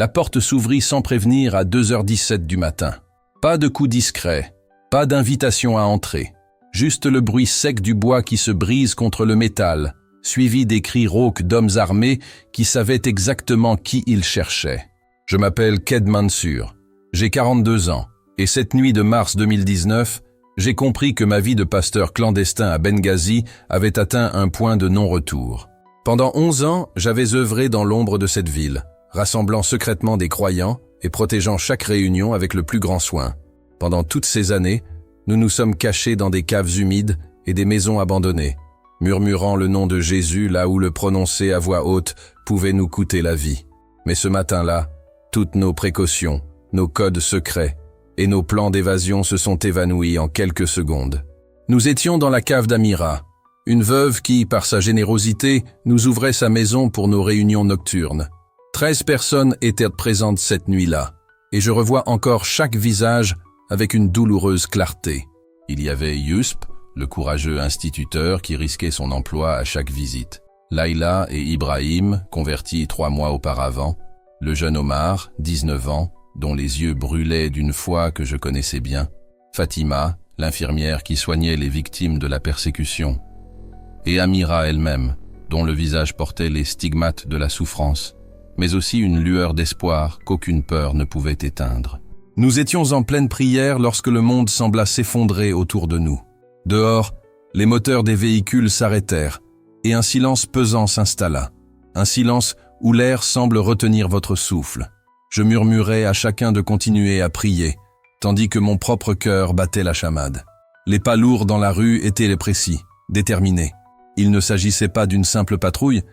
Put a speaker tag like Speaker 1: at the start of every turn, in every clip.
Speaker 1: La porte s'ouvrit sans prévenir à 2h17 du matin. Pas de coup discret, pas d'invitation à entrer. Juste le bruit sec du bois qui se brise contre le métal, suivi des cris rauques d'hommes armés qui savaient exactement qui ils cherchaient. Je m'appelle Ked Mansour, j'ai 42 ans, et cette nuit de mars 2019, j'ai compris que ma vie de pasteur clandestin à Benghazi avait atteint un point de non-retour. Pendant 11 ans, j'avais œuvré dans l'ombre de cette ville, rassemblant secrètement des croyants et protégeant chaque réunion avec le plus grand soin. Pendant toutes ces années, nous nous sommes cachés dans des caves humides et des maisons abandonnées, murmurant le nom de Jésus là où le prononcer à voix haute pouvait nous coûter la vie. Mais ce matin-là, toutes nos précautions, nos codes secrets et nos plans d'évasion se sont évanouis en quelques secondes. Nous étions dans la cave d'Amira, une veuve qui, par sa générosité, nous ouvrait sa maison pour nos réunions nocturnes. 13 personnes étaient présentes cette nuit-là, et je revois encore chaque visage avec une douloureuse clarté. Il y avait Yusp, le courageux instituteur qui risquait son emploi à chaque visite. Laïla et Ibrahim, convertis 3 mois auparavant. Le jeune Omar, 19 ans, dont les yeux brûlaient d'une foi que je connaissais bien. Fatima, l'infirmière qui soignait les victimes de la persécution. Et Amira elle-même, dont le visage portait les stigmates de la souffrance, mais aussi une lueur d'espoir qu'aucune peur ne pouvait éteindre. Nous étions en pleine prière lorsque le monde sembla s'effondrer autour de nous. Dehors, les moteurs des véhicules s'arrêtèrent et un silence pesant s'installa. Un silence où l'air semble retenir votre souffle. Je murmurais à chacun de continuer à prier, tandis que mon propre cœur battait la chamade. Les pas lourds dans la rue étaient les précis, déterminés. Il ne s'agissait pas d'une simple patrouille,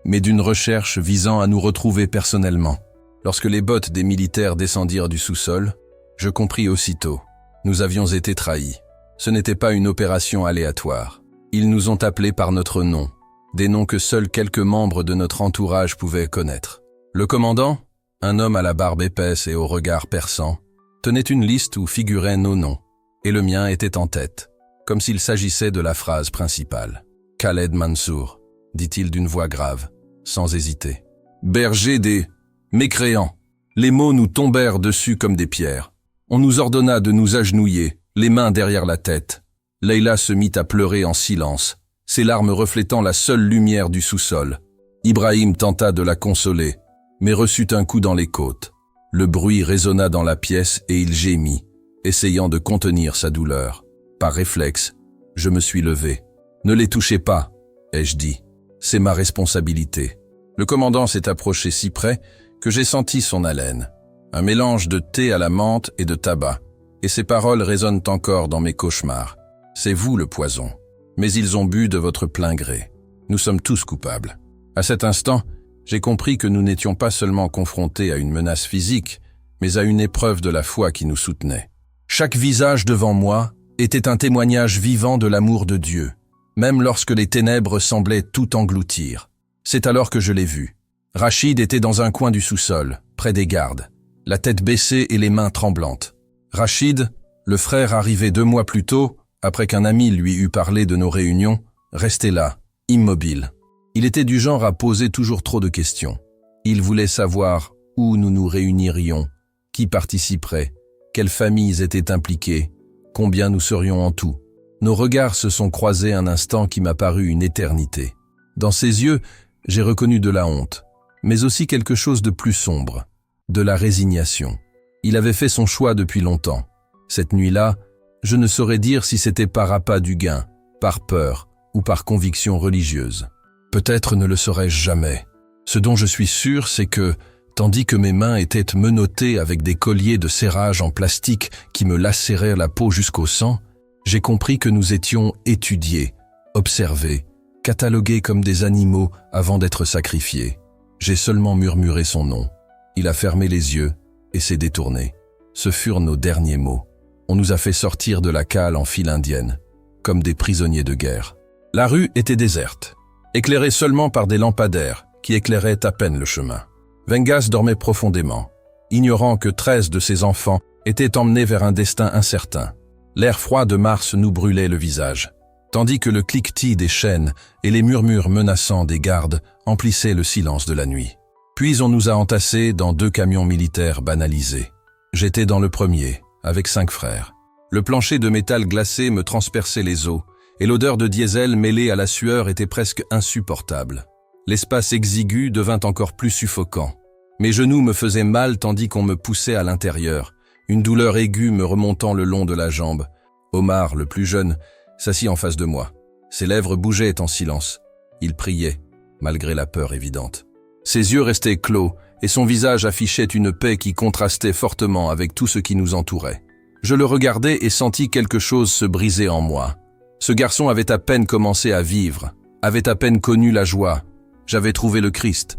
Speaker 1: mais d'une recherche visant à nous retrouver personnellement. Lorsque les bottes des militaires descendirent du sous-sol, je compris aussitôt. Nous avions été trahis. Ce n'était pas une opération aléatoire. Ils nous ont appelés par notre nom, des noms que seuls quelques membres de notre entourage pouvaient connaître. Le commandant, un homme à la barbe épaisse et au regard perçant, tenait une liste où figuraient nos noms, et le mien était en tête, comme s'il s'agissait de la phrase principale. « Khaled Mansour », dit-il d'une voix grave, sans hésiter. « Berger des mécréants ». Les mots nous tombèrent dessus comme des pierres. On nous ordonna de nous agenouiller, les mains derrière la tête. Leïla se mit à pleurer en silence, ses larmes reflétant la seule lumière du sous-sol. Ibrahim tenta de la consoler, mais reçut un coup dans les côtes. Le bruit résonna dans la pièce et il gémit, essayant de contenir sa douleur. Par réflexe, je me suis levé. « Ne les touchez pas », ai-je dit. « C'est ma responsabilité. » Le commandant s'est approché si près que j'ai senti son haleine. Un mélange de thé à la menthe et de tabac. Et ses paroles résonnent encore dans mes cauchemars. C'est vous le poison. Mais ils ont bu de votre plein gré. Nous sommes tous coupables. À cet instant, j'ai compris que nous n'étions pas seulement confrontés à une menace physique, mais à une épreuve de la foi qui nous soutenait. Chaque visage devant moi était un témoignage vivant de l'amour de Dieu, même lorsque les ténèbres semblaient tout engloutir. C'est alors que je l'ai vu. Rachid était dans un coin du sous-sol, près des gardes, la tête baissée et les mains tremblantes. Rachid, le frère arrivé 2 mois plus tôt, après qu'un ami lui eut parlé de nos réunions, restait là, immobile. Il était du genre à poser toujours trop de questions. Il voulait savoir où nous nous réunirions, qui participerait, quelles familles étaient impliquées, combien nous serions en tout. Nos regards se sont croisés un instant qui m'a paru une éternité. Dans ses yeux, j'ai reconnu de la honte, mais aussi quelque chose de plus sombre, de la résignation. Il avait fait son choix depuis longtemps. Cette nuit-là, je ne saurais dire si c'était par appât du gain, par peur ou par conviction religieuse. Peut-être ne le saurais-je jamais. Ce dont je suis sûr, c'est que, tandis que mes mains étaient menottées avec des colliers de serrage en plastique qui me lacérèrent la peau jusqu'au sang, j'ai compris que nous étions étudiés, observés, catalogués comme des animaux avant d'être sacrifiés. J'ai seulement murmuré son nom. Il a fermé les yeux et s'est détourné. Ce furent nos derniers mots. On nous a fait sortir de la cale en file indienne, comme des prisonniers de guerre. La rue était déserte, éclairée seulement par des lampadaires qui éclairaient à peine le chemin. Vengas dormait profondément, ignorant que 13 de ses enfants étaient emmenés vers un destin incertain. L'air froid de mars nous brûlait le visage, tandis que le cliquetis des chaînes et les murmures menaçants des gardes emplissaient le silence de la nuit. Puis on nous a entassés dans 2 camions militaires banalisés. J'étais dans le premier, avec 5 frères. Le plancher de métal glacé me transperçait les os, et l'odeur de diesel mêlée à la sueur était presque insupportable. L'espace exigu devint encore plus suffocant. Mes genoux me faisaient mal tandis qu'on me poussait à l'intérieur, une douleur aiguë me remontant le long de la jambe. Omar, le plus jeune, s'assit en face de moi. Ses lèvres bougeaient en silence. Il priait, malgré la peur évidente. Ses yeux restaient clos, et son visage affichait une paix qui contrastait fortement avec tout ce qui nous entourait. Je le regardais et sentis quelque chose se briser en moi. Ce garçon avait à peine commencé à vivre, avait à peine connu la joie. J'avais trouvé le Christ,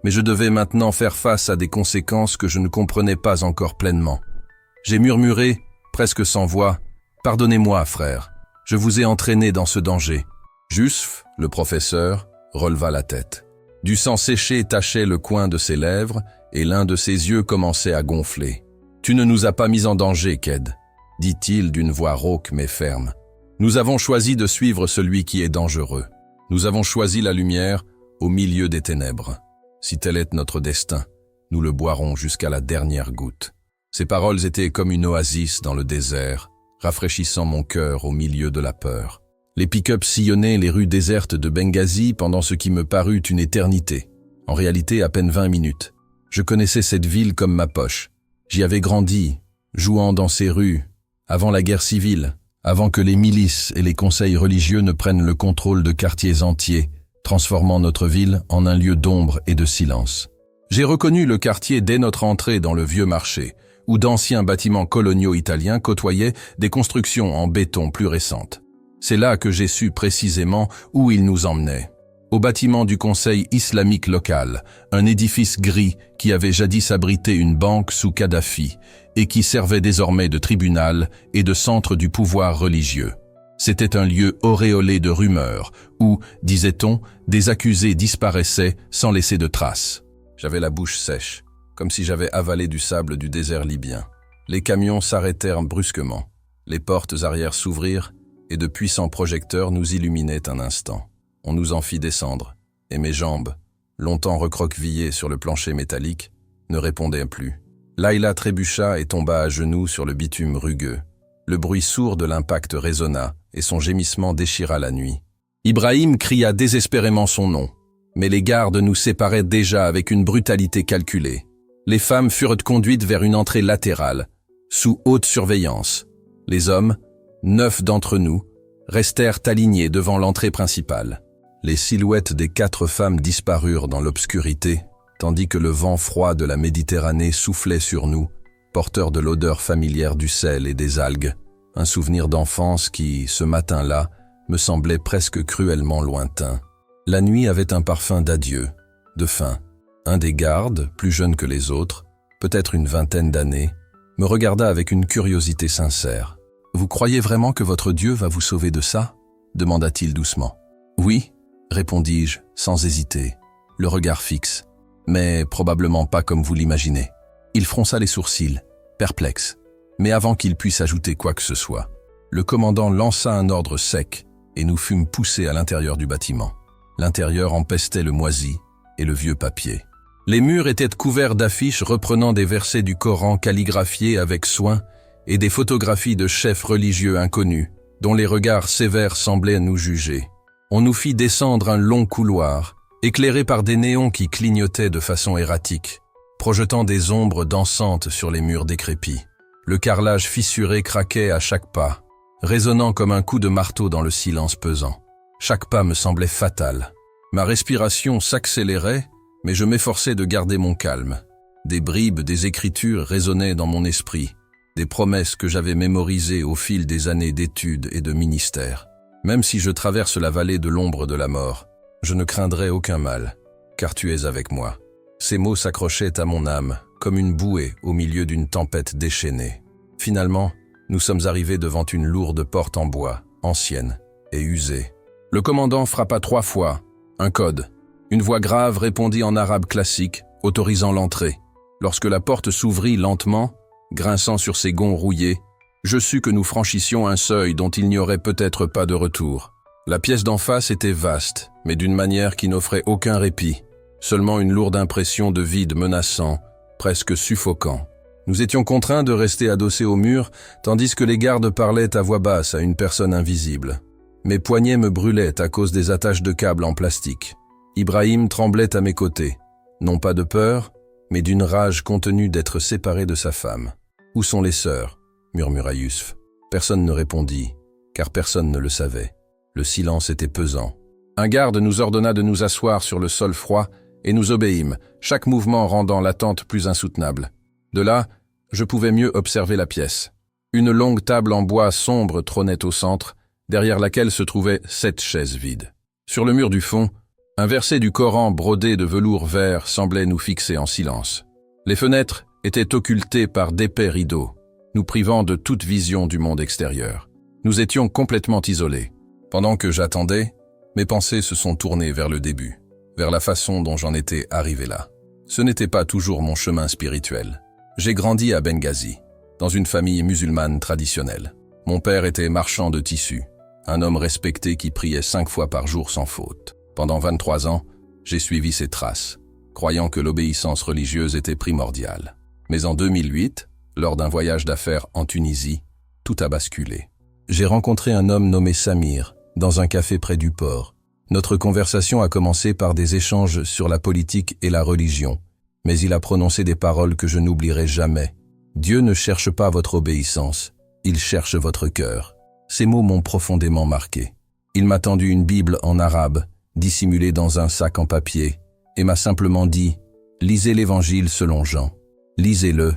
Speaker 1: mais je devais maintenant faire face à des conséquences que je ne comprenais pas encore pleinement. J'ai murmuré, presque sans voix, « Pardonnez-moi, frère, je vous ai entraîné dans ce danger. » Jusf, le professeur, releva la tête. Du sang séché tachait le coin de ses lèvres et l'un de ses yeux commençait à gonfler. « Tu ne nous as pas mis en danger, Ked, » dit-il d'une voix rauque mais ferme. « Nous avons choisi de suivre celui qui est dangereux. Nous avons choisi la lumière au milieu des ténèbres. Si tel est notre destin, nous le boirons jusqu'à la dernière goutte. » Ces paroles étaient comme une oasis dans le désert, rafraîchissant mon cœur au milieu de la peur. Les pick-up sillonnaient les rues désertes de Benghazi pendant ce qui me parut une éternité. En réalité, à peine 20 minutes. Je connaissais cette ville comme ma poche. J'y avais grandi, jouant dans ces rues, avant la guerre civile, avant que les milices et les conseils religieux ne prennent le contrôle de quartiers entiers, transformant notre ville en un lieu d'ombre et de silence. J'ai reconnu le quartier dès notre entrée dans le vieux marché, où d'anciens bâtiments coloniaux italiens côtoyaient des constructions en béton plus récentes. C'est là que j'ai su précisément où ils nous emmenaient. Au bâtiment du conseil islamique local, un édifice gris qui avait jadis abrité une banque sous Kadhafi et qui servait désormais de tribunal et de centre du pouvoir religieux. C'était un lieu auréolé de rumeurs où, disait-on, des accusés disparaissaient sans laisser de traces. J'avais la bouche sèche, comme si j'avais avalé du sable du désert libyen. Les camions s'arrêtèrent brusquement. Les portes arrière s'ouvrirent et de puissants projecteurs nous illuminaient un instant. On nous en fit descendre, et mes jambes, longtemps recroquevillées sur le plancher métallique, ne répondaient plus. Laila trébucha et tomba à genoux sur le bitume rugueux. Le bruit sourd de l'impact résonna, et son gémissement déchira la nuit. Ibrahim cria désespérément son nom, mais les gardes nous séparaient déjà avec une brutalité calculée. Les femmes furent conduites vers une entrée latérale, sous haute surveillance. Les hommes, 9 d'entre nous, restèrent alignés devant l'entrée principale. Les silhouettes des 4 femmes disparurent dans l'obscurité, tandis que le vent froid de la Méditerranée soufflait sur nous, porteur de l'odeur familière du sel et des algues, un souvenir d'enfance qui, ce matin-là, me semblait presque cruellement lointain. La nuit avait un parfum d'adieu, de fin. Un des gardes, plus jeune que les autres, peut-être une vingtaine d'années, me regarda avec une curiosité sincère. « Vous croyez vraiment que votre Dieu va vous sauver de ça ?» demanda-t-il doucement. « Oui », répondis-je, sans hésiter, le regard fixe, mais probablement pas comme vous l'imaginez. Il fronça les sourcils, perplexe, mais avant qu'il puisse ajouter quoi que ce soit, le commandant lança un ordre sec et nous fûmes poussés à l'intérieur du bâtiment. L'intérieur empestait le moisi et le vieux papier. Les murs étaient couverts d'affiches reprenant des versets du Coran calligraphiés avec soin et des photographies de chefs religieux inconnus, dont les regards sévères semblaient nous juger. On nous fit descendre un long couloir, éclairé par des néons qui clignotaient de façon erratique, projetant des ombres dansantes sur les murs décrépits. Le carrelage fissuré craquait à chaque pas, résonnant comme un coup de marteau dans le silence pesant. Chaque pas me semblait fatal. Ma respiration s'accélérait, mais je m'efforçais de garder mon calme. Des bribes des écritures résonnaient dans mon esprit, des promesses que j'avais mémorisées au fil des années d'études et de ministère. Même si je traverse la vallée de l'ombre de la mort, je ne craindrai aucun mal, car tu es avec moi. Ces mots s'accrochaient à mon âme, comme une bouée au milieu d'une tempête déchaînée. Finalement, nous sommes arrivés devant une lourde porte en bois, ancienne et usée. Le commandant frappa 3 fois, un code. Une voix grave répondit en arabe classique, autorisant l'entrée. Lorsque la porte s'ouvrit lentement, grinçant sur ses gonds rouillés, je sus que nous franchissions un seuil dont il n'y aurait peut-être pas de retour. La pièce d'en face était vaste, mais d'une manière qui n'offrait aucun répit. Seulement une lourde impression de vide menaçant, presque suffocant. Nous étions contraints de rester adossés au mur, tandis que les gardes parlaient à voix basse à une personne invisible. Mes poignets me brûlaient à cause des attaches de câbles en plastique. Ibrahim tremblait à mes côtés, non pas de peur, mais d'une rage contenue d'être séparé de sa femme. « Où sont les sœurs » murmura Yusuf. Personne ne répondit, car personne ne le savait. Le silence était pesant. Un garde nous ordonna de nous asseoir sur le sol froid et nous obéîmes, chaque mouvement rendant l'attente plus insoutenable. De là, je pouvais mieux observer la pièce. Une longue table en bois sombre trônait au centre, derrière laquelle se trouvaient 7 chaises vides. Sur le mur du fond, un verset du Coran brodé de velours vert semblait nous fixer en silence. Les fenêtres étaient occultées par d'épais rideaux, nous privant de toute vision du monde extérieur. Nous étions complètement isolés. Pendant que j'attendais, mes pensées se sont tournées vers le début, vers la façon dont j'en étais arrivé là. Ce n'était pas toujours mon chemin spirituel. J'ai grandi à Benghazi, dans une famille musulmane traditionnelle. Mon père était marchand de tissus, un homme respecté qui priait 5 fois par jour sans faute. Pendant 23 ans, j'ai suivi ses traces, croyant que l'obéissance religieuse était primordiale. Mais en 2008, lors d'un voyage d'affaires en Tunisie, tout a basculé. J'ai rencontré un homme nommé Samir, dans un café près du port. Notre conversation a commencé par des échanges sur la politique et la religion, mais il a prononcé des paroles que je n'oublierai jamais. Dieu ne cherche pas votre obéissance, il cherche votre cœur. Ces mots m'ont profondément marqué. Il m'a tendu une Bible en arabe, dissimulée dans un sac en papier, et m'a simplement dit « Lisez l'Évangile selon Jean. Lisez-le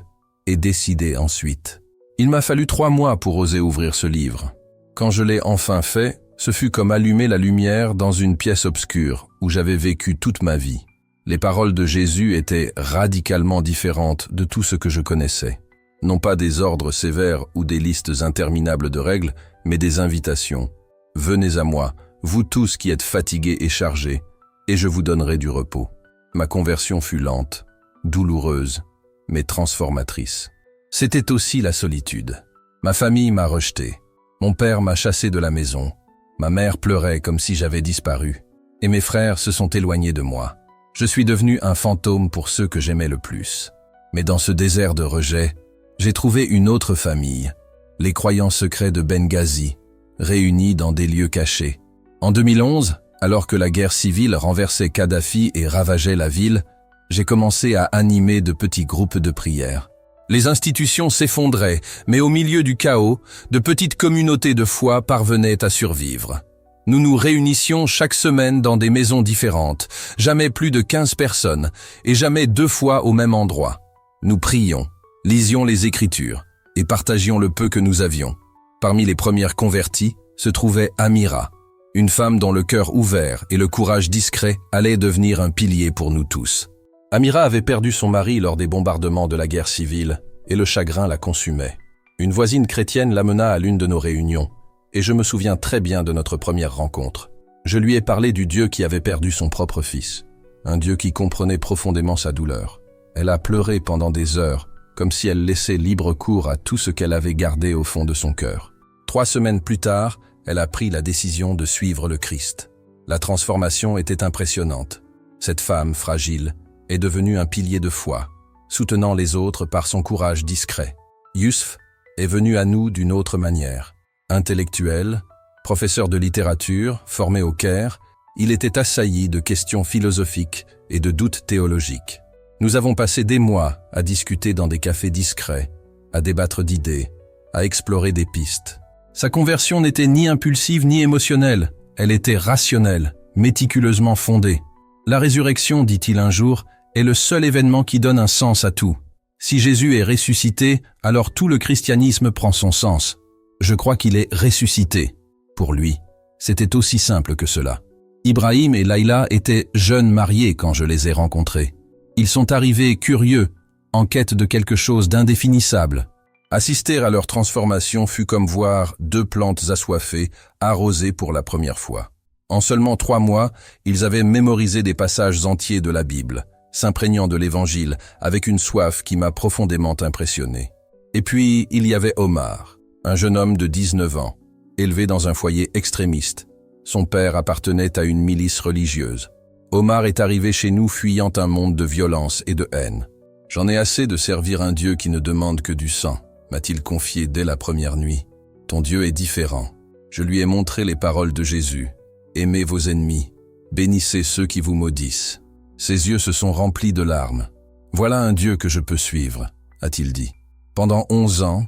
Speaker 1: et décidez ensuite. » Il m'a fallu 3 mois pour oser ouvrir ce livre. Quand je l'ai enfin fait, ce fut comme allumer la lumière dans une pièce obscure où j'avais vécu toute ma vie. Les paroles de Jésus étaient radicalement différentes de tout ce que je connaissais. Non pas des ordres sévères ou des listes interminables de règles, mais des invitations. « Venez à moi, vous tous qui êtes fatigués et chargés, et je vous donnerai du repos. » Ma conversion fut lente, douloureuse, mais transformatrice. C'était aussi la solitude. Ma famille m'a rejeté. Mon père m'a chassé de la maison. Ma mère pleurait comme si j'avais disparu. Et mes frères se sont éloignés de moi. Je suis devenu un fantôme pour ceux que j'aimais le plus. Mais dans ce désert de rejet, j'ai trouvé une autre famille, les croyants secrets de Benghazi, réunis dans des lieux cachés. En 2011, alors que la guerre civile renversait Kadhafi et ravageait la ville, j'ai commencé à animer de petits groupes de prière. Les institutions s'effondraient, mais au milieu du chaos, de petites communautés de foi parvenaient à survivre. Nous nous réunissions chaque semaine dans des maisons différentes, jamais plus de 15 personnes, et jamais 2 fois au même endroit. Nous prions, lisions les Écritures, et partagions le peu que nous avions. Parmi les premières converties se trouvait Amira, une femme dont le cœur ouvert et le courage discret allaient devenir un pilier pour nous tous. Amira avait perdu son mari lors des bombardements de la guerre civile, et le chagrin la consumait. Une voisine chrétienne l'amena à l'une de nos réunions, et je me souviens très bien de notre première rencontre. Je lui ai parlé du Dieu qui avait perdu son propre fils, un Dieu qui comprenait profondément sa douleur. Elle a pleuré pendant des heures, comme si elle laissait libre cours à tout ce qu'elle avait gardé au fond de son cœur. 3 semaines plus tard, elle a pris la décision de suivre le Christ. La transformation était impressionnante. Cette femme fragile est devenue un pilier de foi, soutenant les autres par son courage discret. Yusuf est venu à nous d'une autre manière. Intellectuel, professeur de littérature, formé au Caire, il était assailli de questions philosophiques et de doutes théologiques. Nous avons passé des mois à discuter dans des cafés discrets, à débattre d'idées, à explorer des pistes. Sa conversion n'était ni impulsive ni émotionnelle, elle était rationnelle, méticuleusement fondée. La résurrection, dit-il un jour, est le seul événement qui donne un sens à tout. Si Jésus est ressuscité, alors tout le christianisme prend son sens. Je crois qu'il est ressuscité. Pour lui, c'était aussi simple que cela. Ibrahim et Laïla étaient jeunes mariés quand je les ai rencontrés. Ils sont arrivés curieux, en quête de quelque chose d'indéfinissable. Assister à leur transformation fut comme voir 2 plantes assoiffées arrosées pour la première fois. En seulement 3 mois, ils avaient mémorisé des passages entiers de la Bible, s'imprégnant de l'Évangile avec une soif qui m'a profondément impressionné. Et puis, il y avait Omar, un jeune homme de 19 ans, élevé dans un foyer extrémiste. Son père appartenait à une milice religieuse. Omar est arrivé chez nous fuyant un monde de violence et de haine. « J'en ai assez de servir un Dieu qui ne demande que du sang », m'a-t-il confié dès la première nuit. « Ton Dieu est différent. » Je lui ai montré les paroles de Jésus. « Aimez vos ennemis, bénissez ceux qui vous maudissent. » Ses yeux se sont remplis de larmes. « Voilà un Dieu que je peux suivre », a-t-il dit. Pendant 11 ans,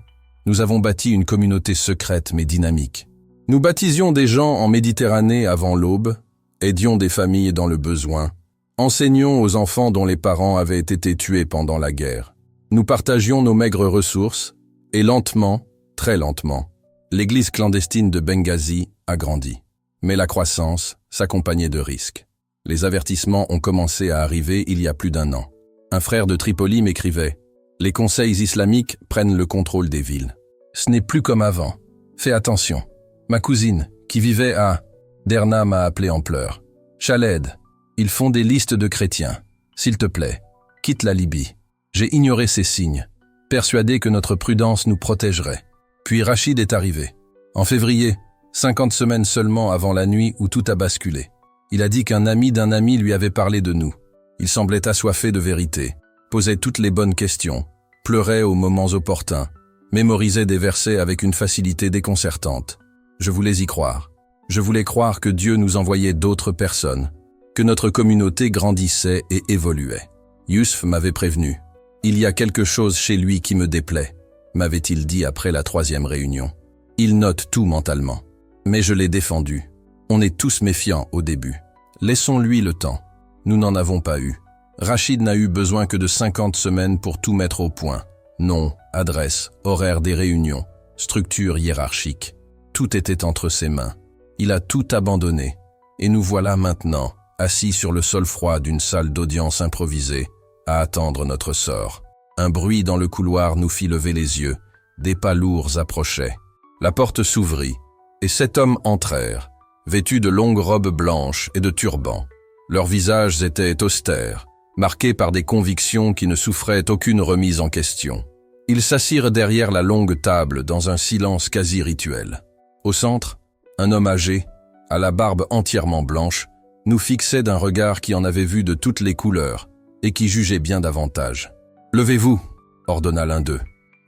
Speaker 1: nous avons bâti une communauté secrète mais dynamique. Nous baptisions des gens en Méditerranée avant l'aube, aidions des familles dans le besoin, enseignions aux enfants dont les parents avaient été tués pendant la guerre. Nous partagions nos maigres ressources, et lentement, très lentement, l'église clandestine de Benghazi a grandi. Mais la croissance s'accompagnait de risques. Les avertissements ont commencé à arriver il y a plus d'1 an. Un frère de Tripoli m'écrivait « Les conseils islamiques prennent le contrôle des villes. Ce n'est plus comme avant. Fais attention. » Ma cousine, qui vivait à Derna, m'a appelé en pleurs. « Khaled, ils font des listes de chrétiens. S'il te plaît, quitte la Libye. » J'ai ignoré ces signes, persuadé que notre prudence nous protégerait. Puis Rachid est arrivé. En février, 50 semaines seulement avant la nuit où tout a basculé. Il a dit qu'un ami d'un ami lui avait parlé de nous. Il semblait assoiffé de vérité, posait toutes les bonnes questions, pleurait aux moments opportuns, mémorisait des versets avec une facilité déconcertante. Je voulais y croire. Je voulais croire que Dieu nous envoyait d'autres personnes, que notre communauté grandissait et évoluait. Yousf m'avait prévenu. Il y a quelque chose chez lui qui me déplaît, m'avait-il dit après la 3e réunion. Il note tout mentalement. Mais je l'ai défendu. On est tous méfiants au début. Laissons-lui le temps. Nous n'en avons pas eu. Rachid n'a eu besoin que de 50 semaines pour tout mettre au point. Nom, adresse, horaire des réunions, structure hiérarchique. Tout était entre ses mains. Il a tout abandonné. Et nous voilà maintenant, assis sur le sol froid d'une salle d'audience improvisée, à attendre notre sort. Un bruit dans le couloir nous fit lever les yeux. Des pas lourds approchaient. La porte s'ouvrit, et 7 hommes entrèrent, vêtus de longues robes blanches et de turbans. Leurs visages étaient austères, marqués par des convictions qui ne souffraient aucune remise en question. Ils s'assirent derrière la longue table dans un silence quasi rituel. Au centre, un homme âgé, à la barbe entièrement blanche, nous fixait d'un regard qui en avait vu de toutes les couleurs et qui jugeait bien davantage. « Levez-vous » ordonna l'un d'eux.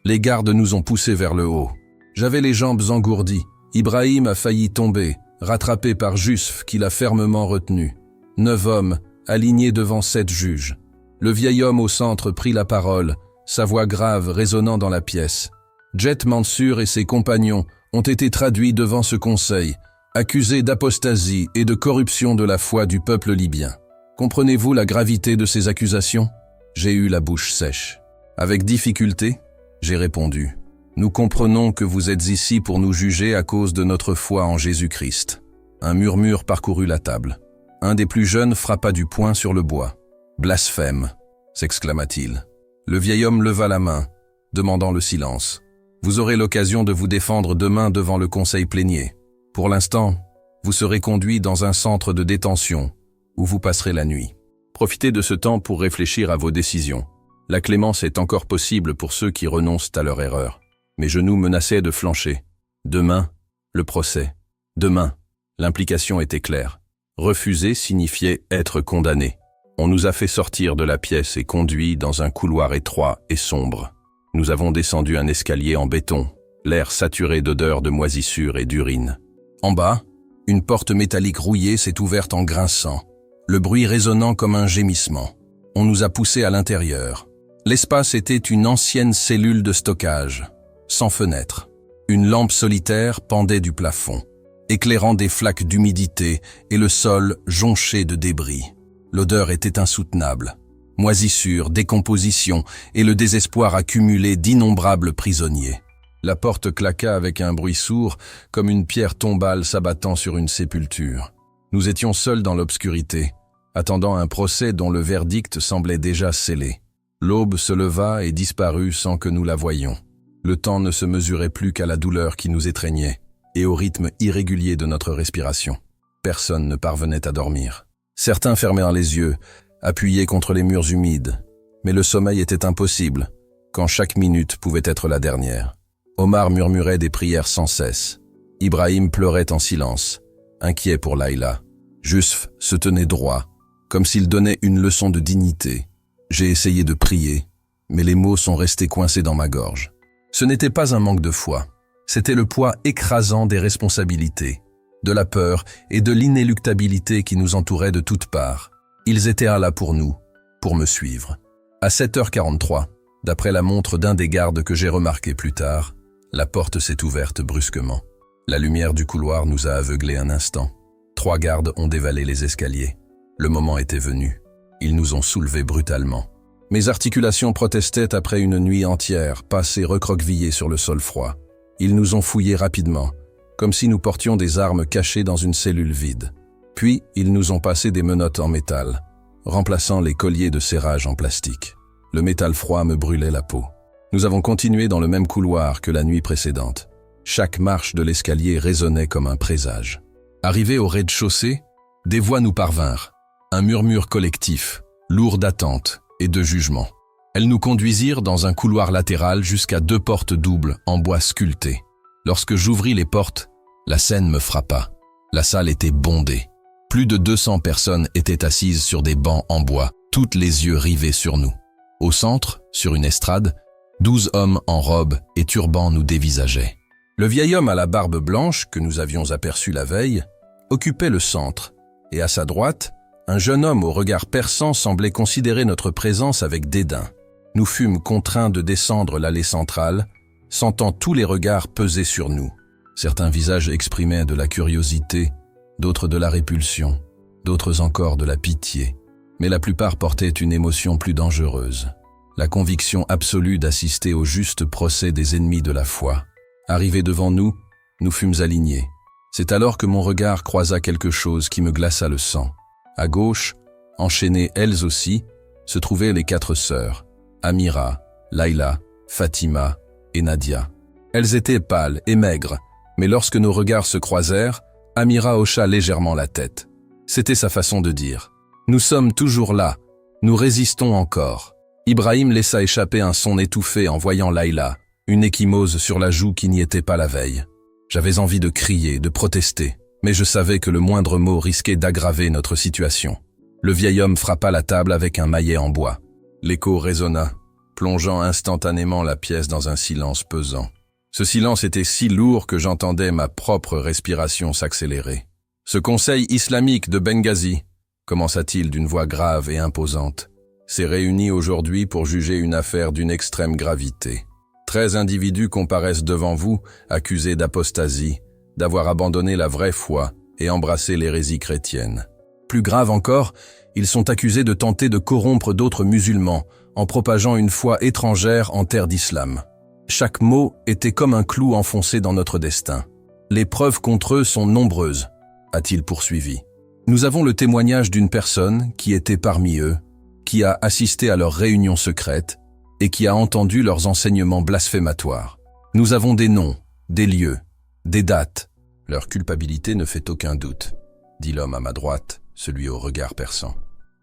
Speaker 1: Les gardes nous ont poussés vers le haut. J'avais les jambes engourdies. Ibrahim a failli tomber, rattrapé par Yousf qui l'a fermement retenu. 9 hommes, alignés devant 7 juges. Le vieil homme au centre prit la parole, sa voix grave résonnant dans la pièce. Jet Mansour et ses compagnons ont été traduits devant ce conseil, accusés d'apostasie et de corruption de la foi du peuple libyen. Comprenez-vous la gravité de ces accusations ? J'ai eu la bouche sèche. Avec difficulté, j'ai répondu. Nous comprenons que vous êtes ici pour nous juger à cause de notre foi en Jésus-Christ. Un murmure parcourut la table. Un des plus jeunes frappa du poing sur le bois. « Blasphème !» s'exclama-t-il. Le vieil homme leva la main, demandant le silence. « Vous aurez l'occasion de vous défendre demain devant le conseil plénier. Pour l'instant, vous serez conduit dans un centre de détention, où vous passerez la nuit. Profitez de ce temps pour réfléchir à vos décisions. La clémence est encore possible pour ceux qui renoncent à leur erreur. » Mes genoux menaçaient de flancher. Demain, le procès. Demain, l'implication était claire. Refuser signifiait être condamné. On nous a fait sortir de la pièce et conduits dans un couloir étroit et sombre. Nous avons descendu un escalier en béton, l'air saturé d'odeurs de moisissure et d'urine. En bas, une porte métallique rouillée s'est ouverte en grinçant, le bruit résonnant comme un gémissement. On nous a poussés à l'intérieur. L'espace était une ancienne cellule de stockage, sans fenêtre. Une lampe solitaire pendait du plafond, éclairant des flaques d'humidité et le sol jonché de débris. L'odeur était insoutenable. Moisissure, décomposition et le désespoir accumulé d'innombrables prisonniers. La porte claqua avec un bruit sourd, comme une pierre tombale s'abattant sur une sépulture. Nous étions seuls dans l'obscurité, attendant un procès dont le verdict semblait déjà scellé. L'aube se leva et disparut sans que nous la voyions. Le temps ne se mesurait plus qu'à la douleur qui nous étreignait et au rythme irrégulier de notre respiration. Personne ne parvenait à dormir. Certains fermèrent les yeux, appuyés contre les murs humides. Mais le sommeil était impossible, quand chaque minute pouvait être la dernière. Omar murmurait des prières sans cesse. Ibrahim pleurait en silence, inquiet pour Laïla. Yousf se tenait droit, comme s'il donnait une leçon de dignité. J'ai essayé de prier, mais les mots sont restés coincés dans ma gorge. Ce n'était pas un manque de foi, c'était le poids écrasant des responsabilités, de la peur et de l'inéluctabilité qui nous entourait de toutes parts. Ils étaient là pour nous, pour me suivre. À 7h43, d'après la montre d'un des gardes que j'ai remarqué plus tard, la porte s'est ouverte brusquement. La lumière du couloir nous a aveuglés un instant. 3 gardes ont dévalé les escaliers. Le moment était venu. Ils nous ont soulevés brutalement. Mes articulations protestaient après une nuit entière, passée recroquevillée sur le sol froid. Ils nous ont fouillés rapidement, comme si nous portions des armes cachées dans une cellule vide. Puis, ils nous ont passé des menottes en métal, remplaçant les colliers de serrage en plastique. Le métal froid me brûlait la peau. Nous avons continué dans le même couloir que la nuit précédente. Chaque marche de l'escalier résonnait comme un présage. Arrivés au rez-de-chaussée, des voix nous parvinrent. Un murmure collectif, lourd d'attente et de jugement. Elles nous conduisirent dans un couloir latéral jusqu'à 2 portes doubles en bois sculpté. Lorsque j'ouvris les portes, la scène me frappa. La salle était bondée. Plus de 200 personnes étaient assises sur des bancs en bois, toutes les yeux rivés sur nous. Au centre, sur une estrade, 12 hommes en robe et turban nous dévisageaient. Le vieil homme à la barbe blanche, que nous avions aperçu la veille, occupait le centre, et à sa droite, un jeune homme au regard perçant semblait considérer notre présence avec dédain. Nous fûmes contraints de descendre l'allée centrale, sentant tous les regards peser sur nous. Certains visages exprimaient de la curiosité, d'autres de la répulsion, d'autres encore de la pitié. Mais la plupart portaient une émotion plus dangereuse, la conviction absolue d'assister au juste procès des ennemis de la foi. Arrivés devant nous, nous fûmes alignés. C'est alors que mon regard croisa quelque chose qui me glaça le sang. À gauche, enchaînées elles aussi, se trouvaient les 4 sœurs, Amira, Laïla, Fatima et Nadia. Elles étaient pâles et maigres, mais lorsque nos regards se croisèrent, Amira hocha légèrement la tête. C'était sa façon de dire « Nous sommes toujours là, nous résistons encore ». Ibrahim laissa échapper un son étouffé en voyant Laïla, une échymose sur la joue qui n'y était pas la veille. J'avais envie de crier, de protester, mais je savais que le moindre mot risquait d'aggraver notre situation. Le vieil homme frappa la table avec un maillet en bois. L'écho résonna, plongeant instantanément la pièce dans un silence pesant. Ce silence était si lourd que j'entendais ma propre respiration s'accélérer. « Ce conseil islamique de Benghazi, commença-t-il d'une voix grave et imposante, s'est réuni aujourd'hui pour juger une affaire d'une extrême gravité. 13 individus comparaissent devant vous, accusés d'apostasie, d'avoir abandonné la vraie foi et embrassé l'hérésie chrétienne. Plus grave encore, ils sont accusés de tenter de corrompre d'autres musulmans en propageant une foi étrangère en terre d'islam. Chaque mot était comme un clou enfoncé dans notre destin. Les preuves contre eux sont nombreuses, a-t-il poursuivi. Nous avons le témoignage d'une personne qui était parmi eux, qui a assisté à leur réunion secrète et qui a entendu leurs enseignements blasphématoires. Nous avons des noms, des lieux, des dates. Leur culpabilité ne fait aucun doute, dit l'homme à ma droite, celui au regard perçant.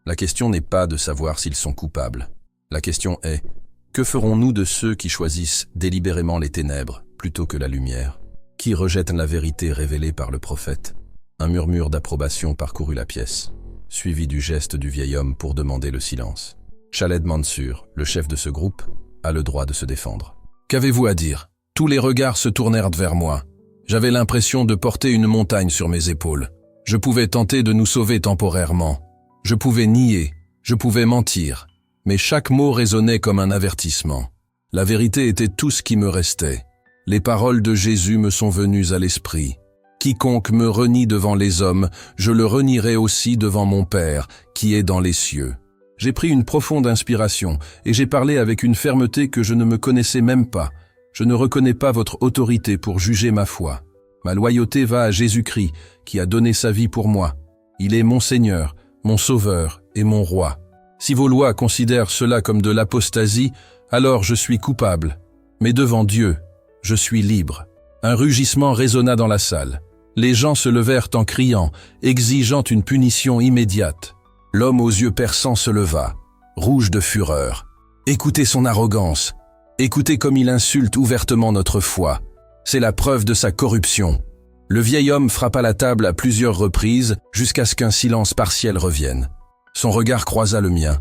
Speaker 1: La question n'est pas de savoir s'ils sont coupables. La question est, que ferons-nous de ceux qui choisissent délibérément les ténèbres plutôt que la lumière, qui rejettent la vérité révélée par le prophète? Un murmure d'approbation parcourut la pièce, suivi du geste du vieil homme pour demander le silence. Khaled Mansour, le chef de ce groupe, a le droit de se défendre. « Qu'avez-vous à dire ?» Tous les regards se tournèrent vers moi. J'avais l'impression de porter une montagne sur mes épaules. Je pouvais tenter de nous sauver temporairement. Je pouvais nier, je pouvais mentir. Mais chaque mot résonnait comme un avertissement. La vérité était tout ce qui me restait. Les paroles de Jésus me sont venues à l'esprit. Quiconque me renie devant les hommes, je le renierai aussi devant mon Père, qui est dans les cieux. J'ai pris une profonde inspiration et j'ai parlé avec une fermeté que je ne me connaissais même pas. Je ne reconnais pas votre autorité pour juger ma foi. Ma loyauté va à Jésus-Christ, qui a donné sa vie pour moi. Il est mon Seigneur, mon Sauveur et mon Roi. Si vos lois considèrent cela comme de l'apostasie, alors je suis coupable. Mais devant Dieu, je suis libre. Un rugissement résonna dans la salle. Les gens se levèrent en criant, exigeant une punition immédiate. L'homme aux yeux perçants se leva, rouge de fureur. Écoutez son arrogance. Écoutez comme il insulte ouvertement notre foi. C'est la preuve de sa corruption. Le vieil homme frappa la table à plusieurs reprises jusqu'à ce qu'un silence partiel revienne. Son regard croisa le mien,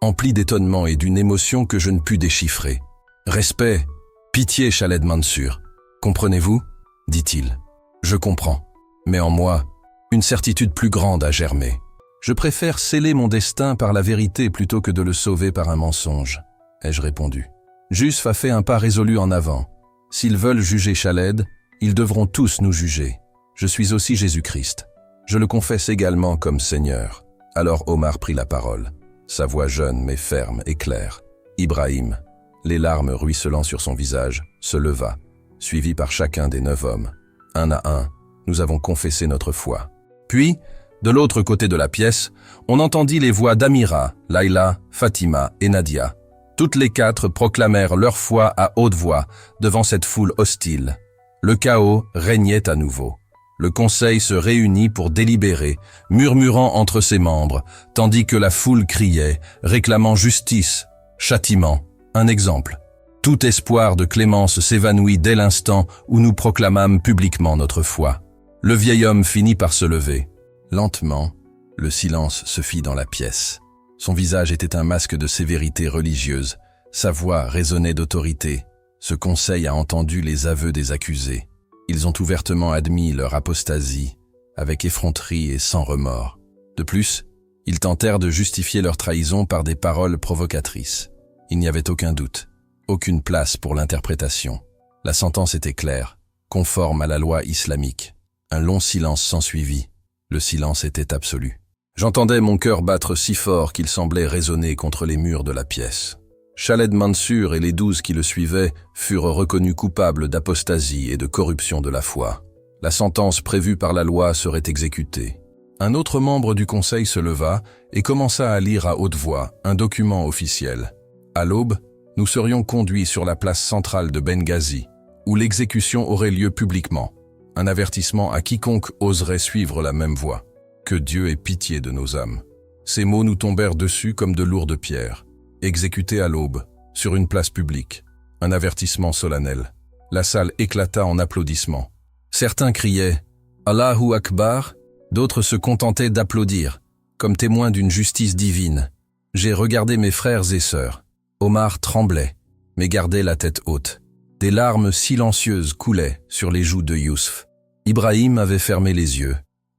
Speaker 1: empli d'étonnement et d'une émotion que je ne pus déchiffrer. « Respect, pitié, Khaled Mansour. Comprenez-vous » dit-il. « Je comprends. Mais en moi, une certitude plus grande a germé. Je préfère sceller mon destin par la vérité plutôt que de le sauver par un mensonge, » ai-je répondu. Jusf a fait un pas résolu en avant. S'ils veulent juger Khaled, ils devront tous nous juger. Je suis aussi Jésus-Christ. Je le confesse également comme Seigneur. Alors Omar prit la parole. Sa voix jeune mais ferme et claire. Ibrahim, les larmes ruisselant sur son visage, se leva, suivi par chacun des 9 hommes. Un à un, nous avons confessé notre foi. Puis, de l'autre côté de la pièce, on entendit les voix d'Amira, Laïla, Fatima et Nadia. Toutes les 4 proclamèrent leur foi à haute voix devant cette foule hostile. Le chaos régnait à nouveau. Le conseil se réunit pour délibérer, murmurant entre ses membres, tandis que la foule criait, réclamant justice, châtiment, un exemple. Tout espoir de clémence s'évanouit dès l'instant où nous proclamâmes publiquement notre foi. Le vieil homme finit par se lever. Lentement, le silence se fit dans la pièce. Son visage était un masque de sévérité religieuse. Sa voix résonnait d'autorité. Ce conseil a entendu les aveux des accusés. Ils ont ouvertement admis leur apostasie, avec effronterie et sans remords. De plus, ils tentèrent de justifier leur trahison par des paroles provocatrices. Il n'y avait aucun doute, aucune place pour l'interprétation. La sentence était claire, conforme à la loi islamique. Un long silence s'ensuivit. Le silence était absolu. J'entendais mon cœur battre si fort qu'il semblait résonner contre les murs de la pièce. Khaled Mansour et les 12 qui le suivaient furent reconnus coupables d'apostasie et de corruption de la foi. La sentence prévue par la loi serait exécutée. Un autre membre du conseil se leva et commença à lire à haute voix un document officiel. À l'aube, nous serions conduits sur la place centrale de Benghazi, où l'exécution aurait lieu publiquement. Un avertissement à quiconque oserait suivre la même voie. Que Dieu ait pitié de nos âmes. Ces mots nous tombèrent dessus comme de lourdes pierres. Exécuté à l'aube, sur une place publique. Un avertissement solennel. La salle éclata en applaudissements. Certains criaient « Allahu Akbar », d'autres se contentaient d'applaudir, comme témoins d'une justice divine. J'ai regardé mes frères et sœurs. Omar tremblait, mais gardait la tête haute. Des larmes silencieuses coulaient sur les joues de Yousf. Ibrahim avait fermé les yeux,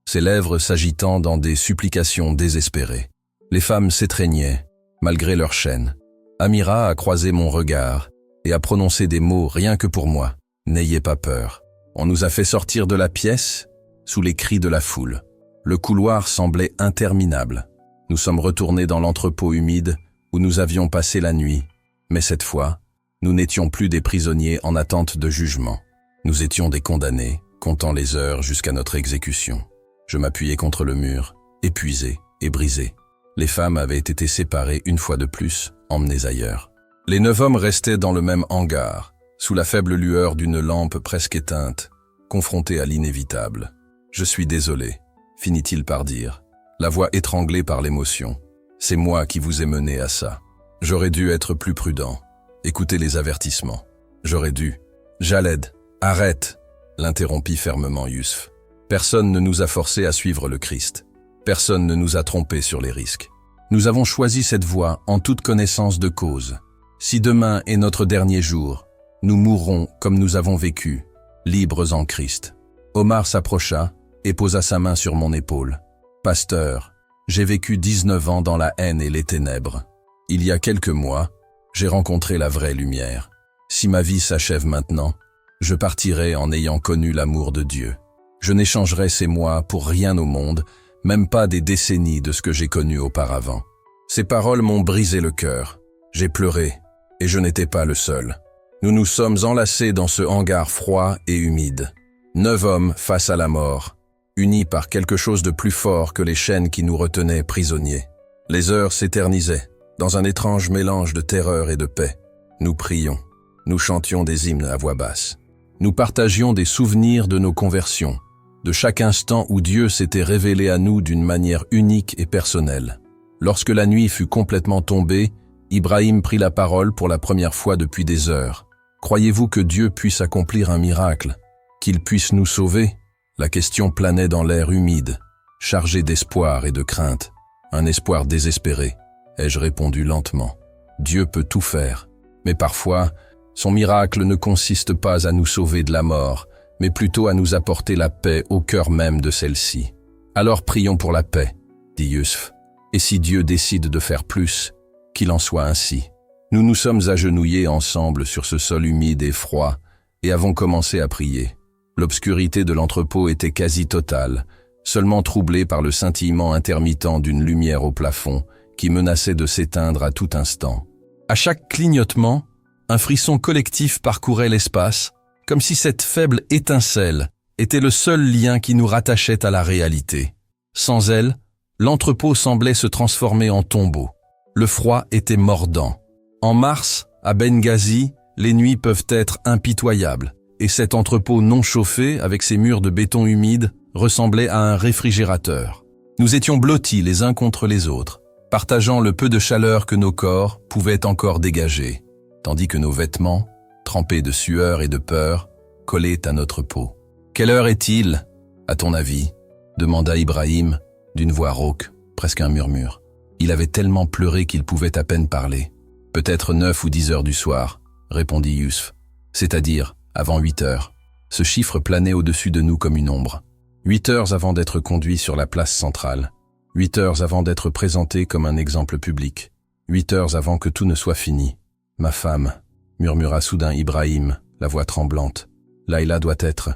Speaker 1: ses lèvres s'agitant dans des supplications désespérées. Les femmes s'étreignaient, malgré leur chaîne. Amira a croisé mon regard et a prononcé des mots rien que pour moi. « N'ayez pas peur ». On nous a fait sortir de la pièce sous les cris de la foule. Le couloir semblait interminable. Nous sommes retournés dans l'entrepôt humide où nous avions passé la nuit. Mais cette fois, nous n'étions plus des prisonniers en attente de jugement. Nous étions des condamnés, comptant les heures jusqu'à notre exécution. Je m'appuyais contre le mur, épuisé et brisé. Les femmes avaient été séparées une fois de plus, emmenées ailleurs. Les 9 hommes restaient dans le même hangar, sous la faible lueur d'une lampe presque éteinte, confrontés à l'inévitable. « Je suis désolé », finit-il par dire, la voix étranglée par l'émotion. « C'est moi qui vous ai mené à ça. J'aurais dû être plus prudent. Écoutez les avertissements. J'aurais dû. »« Khaled, arrête !» l'interrompit fermement Yousf. « Personne ne nous a forcés à suivre le Christ. Personne ne nous a trompés sur les risques. Nous avons choisi cette voie en toute connaissance de cause. Si demain est notre dernier jour, nous mourrons comme nous avons vécu, libres en Christ. » Omar s'approcha et posa sa main sur mon épaule. « Pasteur, j'ai vécu 19 ans dans la haine et les ténèbres. Il y a quelques mois, j'ai rencontré la vraie lumière. Si ma vie s'achève maintenant, je partirai en ayant connu l'amour de Dieu. Je n'échangerai ces mois pour rien au monde, même pas des décennies de ce que j'ai connu auparavant. » Ces paroles m'ont brisé le cœur. J'ai pleuré, et je n'étais pas le seul. Nous nous sommes enlacés dans ce hangar froid et humide. 9 hommes face à la mort, unis par quelque chose de plus fort que les chaînes qui nous retenaient prisonniers. Les heures s'éternisaient, dans un étrange mélange de terreur et de paix. Nous prions, nous chantions des hymnes à voix basse. Nous partagions des souvenirs de nos conversions, de chaque instant où Dieu s'était révélé à nous d'une manière unique et personnelle. Lorsque la nuit fut complètement tombée, Ibrahim prit la parole pour la première fois depuis des heures. « Croyez-vous que Dieu puisse accomplir un miracle? Qu'il puisse nous sauver ?» La question planait dans l'air humide, chargée d'espoir et de crainte. Un espoir désespéré, ai-je répondu lentement. Dieu peut tout faire, mais parfois, son miracle ne consiste pas à nous sauver de la mort, mais plutôt à nous apporter la paix au cœur même de celle-ci. Alors prions pour la paix, dit Yusuf. Et si Dieu décide de faire plus, qu'il en soit ainsi. Nous nous sommes agenouillés ensemble sur ce sol humide et froid et avons commencé à prier. L'obscurité de l'entrepôt était quasi totale, seulement troublée par le scintillement intermittent d'une lumière au plafond qui menaçait de s'éteindre à tout instant. À chaque clignotement, un frisson collectif parcourait l'espace, comme si cette faible étincelle était le seul lien qui nous rattachait à la réalité. Sans elle, l'entrepôt semblait se transformer en tombeau. Le froid était mordant. En mars, à Benghazi, les nuits peuvent être impitoyables, et cet entrepôt non chauffé, avec ses murs de béton humide, ressemblait à un réfrigérateur. Nous étions blottis les uns contre les autres, partageant le peu de chaleur que nos corps pouvaient encore dégager, tandis que nos vêtements, trempés de sueur et de peur, collaient à notre peau. « Quelle heure est-il, à ton avis ?» demanda Ibrahim, d'une voix rauque, presque un murmure. Il avait tellement pleuré qu'il pouvait à peine parler. « Peut-être 9 ou 10 heures du soir, » répondit Yusuf. « C'est-à-dire avant 8 heures. » Ce chiffre planait au-dessus de nous comme une ombre. 8 heures avant d'être conduit sur la place centrale. 8 heures avant d'être présenté comme un exemple public. 8 heures avant que tout ne soit fini. « Ma femme, » murmura soudain Ibrahim, la voix tremblante. « Laïla doit être... »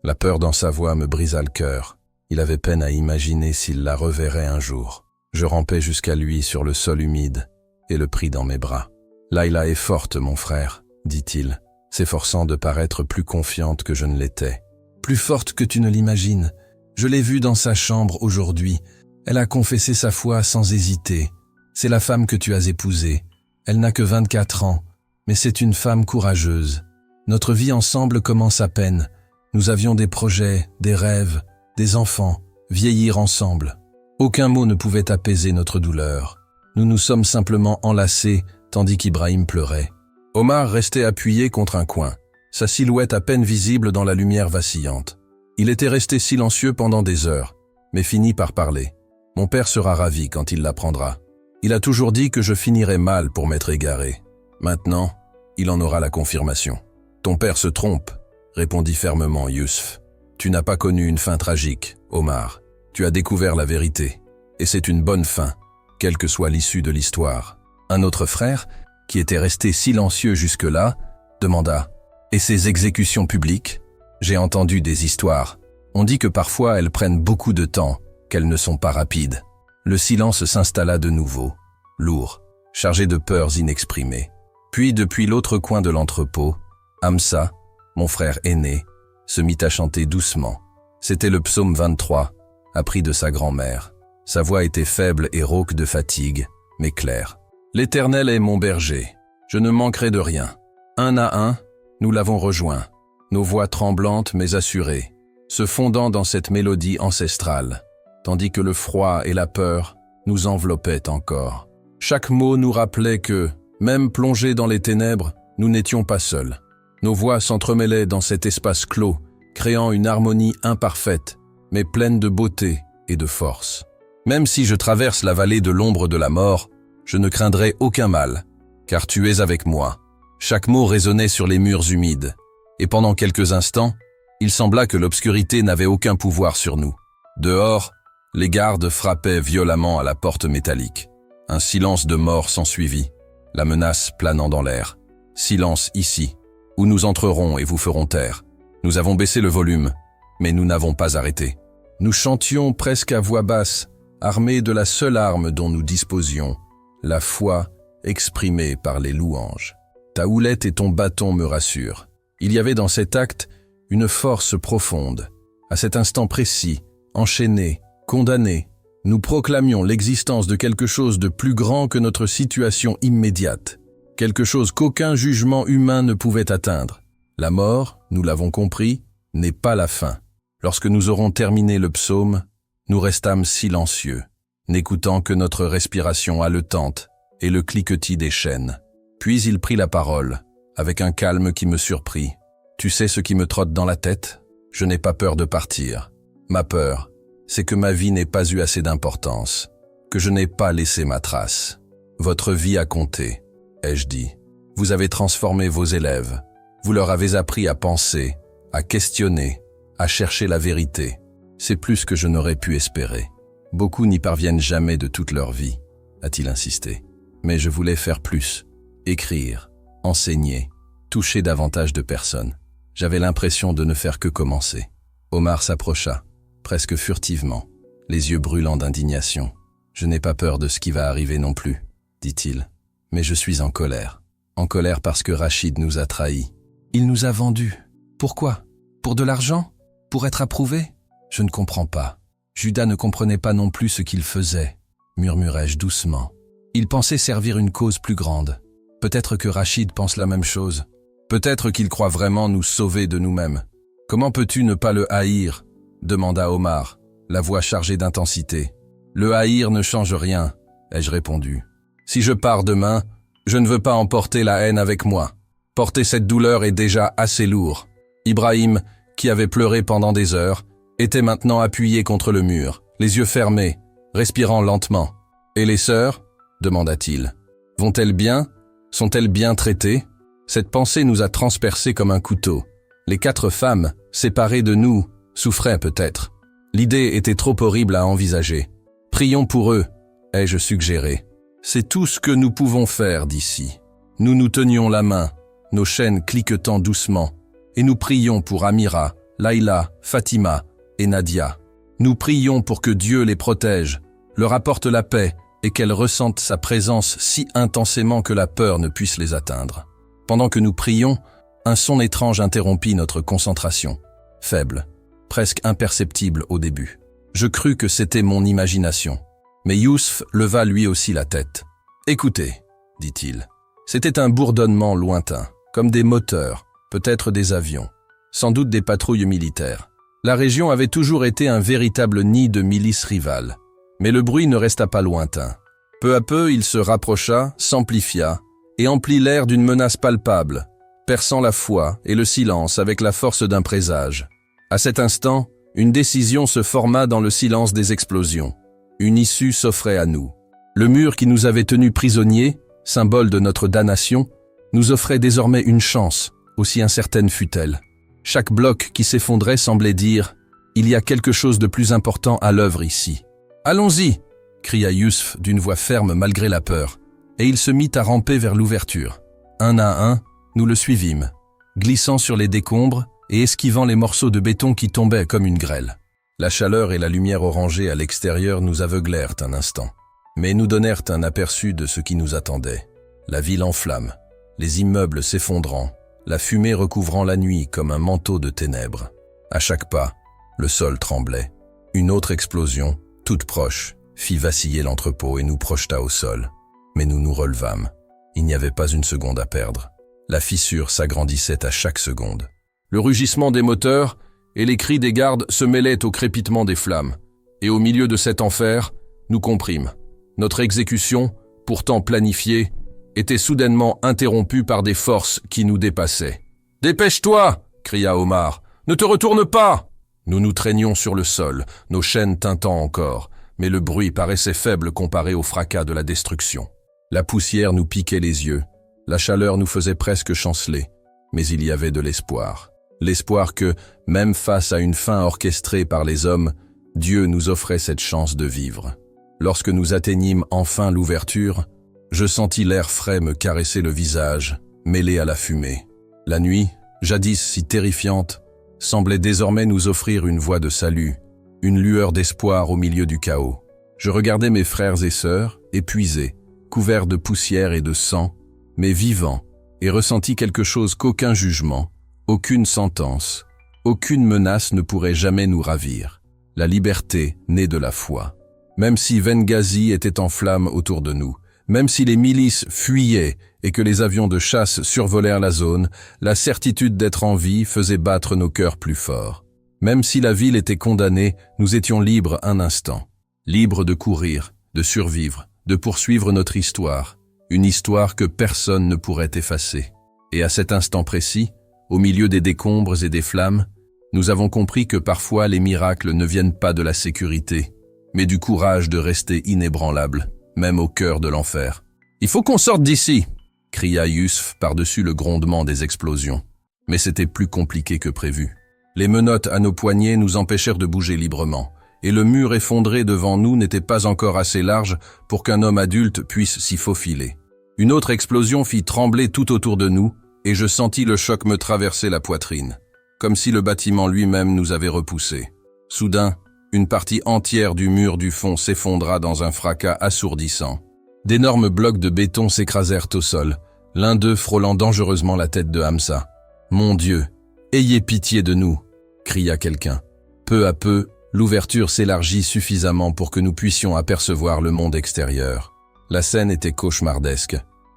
Speaker 1: La peur dans sa voix me brisa le cœur. Il avait peine à imaginer s'il la reverrait un jour. Je rampais jusqu'à lui sur le sol humide et le pris dans mes bras. « Laïla est forte, mon frère, » dit-il, s'efforçant de paraître plus confiante que je ne l'étais. « Plus forte que tu ne l'imagines. Je l'ai vue dans sa chambre aujourd'hui. Elle a confessé sa foi sans hésiter. C'est la femme que tu as épousée. Elle n'a que 24 ans, mais c'est une femme courageuse. Notre vie ensemble commence à peine. Nous avions des projets, des rêves, des enfants, vieillir ensemble. Aucun mot ne pouvait apaiser notre douleur. Nous nous sommes simplement enlacés, tandis qu'Ibrahim pleurait. Omar restait appuyé contre un coin, sa silhouette à peine visible dans la lumière vacillante. Il était resté silencieux pendant des heures, mais finit par parler. Mon père sera ravi quand il l'apprendra. Il a toujours dit que je finirais mal pour m'être égaré. Maintenant, il en aura la confirmation. Ton père se trompe, répondit fermement Yusuf. Tu n'as pas connu une fin tragique, Omar. Tu as découvert la vérité. Et c'est une bonne fin, quelle que soit l'issue de l'histoire. Un autre frère, qui était resté silencieux jusque-là, demanda « Et ces exécutions publiques ?» J'ai entendu des histoires. On dit que parfois elles prennent beaucoup de temps, qu'elles ne sont pas rapides. Le silence s'installa de nouveau, lourd, chargé de peurs inexprimées. Puis, depuis l'autre coin de l'entrepôt, Hamza, mon frère aîné, se mit à chanter doucement. C'était le psaume 23, appris de sa grand-mère. Sa voix était faible et rauque de fatigue, mais claire. « L'Éternel est mon berger, je ne manquerai de rien. Un à un, nous l'avons rejoint, nos voix tremblantes mais assurées, se fondant dans cette mélodie ancestrale, tandis que le froid et la peur nous enveloppaient encore. Chaque mot nous rappelait que, même plongés dans les ténèbres, nous n'étions pas seuls. Nos voix s'entremêlaient dans cet espace clos, créant une harmonie imparfaite, mais pleine de beauté et de force. Même si je traverse la vallée de l'ombre de la mort, je ne craindrai aucun mal, car tu es avec moi. » Chaque mot résonnait sur les murs humides, et pendant quelques instants, il sembla que l'obscurité n'avait aucun pouvoir sur nous. Dehors, les gardes frappaient violemment à la porte métallique. Un silence de mort s'ensuivit, la menace planant dans l'air. Silence ici, où nous entrerons et vous ferons taire. Nous avons baissé le volume, mais nous n'avons pas arrêté. Nous chantions presque à voix basse, armés de la seule arme dont nous disposions, la foi exprimée par les louanges. Ta houlette et ton bâton me rassurent. Il y avait dans cet acte une force profonde. À cet instant précis, enchaînés, condamnés, nous proclamions l'existence de quelque chose de plus grand que notre situation immédiate, quelque chose qu'aucun jugement humain ne pouvait atteindre. La mort, nous l'avons compris, n'est pas la fin. Lorsque nous aurons terminé le psaume, nous restâmes silencieux, n'écoutant que notre respiration haletante et le cliquetis des chaînes. Puis il prit la parole, avec un calme qui me surprit. « Tu sais ce qui me trotte dans la tête ? Je n'ai pas peur de partir. Ma peur, c'est que ma vie n'ait pas eu assez d'importance. que je n'ai pas laissé ma trace. Votre vie a compté, ai-je dit. Vous avez transformé vos élèves. Vous leur avez appris à penser, à questionner, à chercher la vérité. C'est plus que je n'aurais pu espérer. Beaucoup n'y parviennent jamais de toute leur vie, a-t-il insisté. Mais je voulais faire plus, écrire, enseigner, toucher davantage de personnes. J'avais l'impression de ne faire que commencer. Omar s'approcha, presque furtivement, les yeux brûlants d'indignation. Je n'ai pas peur de ce qui va arriver non plus, dit-il. Mais je suis en colère. En colère parce que Rachid nous a trahis. Il nous a vendus. Pourquoi? Pour de l'argent? Pour être approuvé? Je ne comprends pas. Judas ne comprenait pas non plus ce qu'il faisait, murmurai-je doucement. Il pensait servir une cause plus grande. Peut-être que Rachid pense la même chose. Peut-être qu'il croit vraiment nous sauver de nous-mêmes. Comment peux-tu ne pas le haïr? Demanda Omar, la voix chargée d'intensité. Le haïr ne change rien, ai-je répondu. Si je pars demain, je ne veux pas emporter la haine avec moi. Porter cette douleur est déjà assez lourd. Ibrahim, qui avait pleuré pendant des heures, était maintenant appuyé contre le mur, les yeux fermés, respirant lentement. Et les sœurs? Demanda-t-il. Vont-elles bien? Sont-elles bien traitées? Cette pensée nous a transpercés comme un couteau. Les 4 femmes, séparées de nous, souffraient peut-être. L'idée était trop horrible à envisager. Prions pour eux, ai-je suggéré. C'est tout ce que nous pouvons faire d'ici. Nous nous tenions la main, nos chaînes cliquetant doucement, et nous prions pour Amira, Laïla, Fatima et Nadia. Nous prions pour que Dieu les protège, leur apporte la paix et qu'elles ressentent sa présence si intensément que la peur ne puisse les atteindre. Pendant que nous prions, un son étrange interrompit notre concentration, faible, presque imperceptible au début. Je crus que c'était mon imagination. Mais Yousf leva lui aussi la tête. « Écoutez, dit-il. C'était un bourdonnement lointain, comme des moteurs, peut-être des avions, sans doute des patrouilles militaires. La région avait toujours été un véritable nid de milices rivales. Mais le bruit ne resta pas lointain. Peu à peu, il se rapprocha, s'amplifia, et emplit l'air d'une menace palpable, perçant la foi et le silence avec la force d'un présage. À cet instant, une décision se forma dans le silence des explosions. Une issue s'offrait à nous. Le mur qui nous avait tenus prisonniers, symbole de notre damnation, nous offrait désormais une chance, aussi incertaine fût-elle. Chaque bloc qui s'effondrait semblait dire « Il y a quelque chose de plus important à l'œuvre ici. »« Allons-y !» cria Yousf d'une voix ferme malgré la peur, et il se mit à ramper vers l'ouverture. Un à un, nous le suivîmes, glissant sur les décombres et esquivant les morceaux de béton qui tombaient comme une grêle. La chaleur et la lumière orangée à l'extérieur nous aveuglèrent un instant, mais nous donnèrent un aperçu de ce qui nous attendait. La ville en flammes, les immeubles s'effondrant, la fumée recouvrant la nuit comme un manteau de ténèbres. À chaque pas, le sol tremblait. Une autre explosion, toute proche, fit vaciller l'entrepôt et nous projeta au sol. Mais nous nous relevâmes. Il n'y avait pas une seconde à perdre. La fissure s'agrandissait à chaque seconde. Le rugissement des moteurs et les cris des gardes se mêlaient au crépitement des flammes. Et au milieu de cet enfer, nous comprîmes. Notre exécution, pourtant planifiée, était soudainement interrompue par des forces qui nous dépassaient. « Dépêche-toi !» cria Omar. « Ne te retourne pas !» Nous nous traînions sur le sol, nos chaînes tintant encore, mais le bruit paraissait faible comparé au fracas de la destruction. La poussière nous piquait les yeux, la chaleur nous faisait presque chanceler, mais il y avait de l'espoir. L'espoir que, même face à une fin orchestrée par les hommes, Dieu nous offrait cette chance de vivre. Lorsque nous atteignîmes enfin l'ouverture, je sentis l'air frais me caresser le visage, mêlé à la fumée. La nuit, jadis si terrifiante, semblait désormais nous offrir une voie de salut, une lueur d'espoir au milieu du chaos. Je regardais mes frères et sœurs, épuisés, couverts de poussière et de sang, mais vivants, et ressentis quelque chose qu'aucun jugement, aucune sentence, aucune menace ne pourrait jamais nous ravir. La liberté née de la foi. Même si Benghazi était en flammes autour de nous, même si les milices fuyaient et que les avions de chasse survolèrent la zone, la certitude d'être en vie faisait battre nos cœurs plus fort. Même si la ville était condamnée, nous étions libres un instant. Libres de courir, de survivre, de poursuivre notre histoire, une histoire que personne ne pourrait effacer. Et à cet instant précis, au milieu des décombres et des flammes, nous avons compris que parfois les miracles ne viennent pas de la sécurité, mais du courage de rester inébranlable, même au cœur de l'enfer. « Il faut qu'on sorte d'ici !» cria Yusuf par-dessus le grondement des explosions. Mais c'était plus compliqué que prévu. Les menottes à nos poignets nous empêchèrent de bouger librement, et le mur effondré devant nous n'était pas encore assez large pour qu'un homme adulte puisse s'y faufiler. Une autre explosion fit trembler tout autour de nous, et je sentis le choc me traverser la poitrine, comme si le bâtiment lui-même nous avait repoussés. Soudain, une partie entière du mur du fond s'effondra dans un fracas assourdissant. D'énormes blocs de béton s'écrasèrent au sol, l'un d'eux frôlant dangereusement la tête de Hamza. « Mon Dieu, ayez pitié de nous !» cria quelqu'un. Peu à peu, l'ouverture s'élargit suffisamment pour que nous puissions apercevoir le monde extérieur. La scène était cauchemardesque.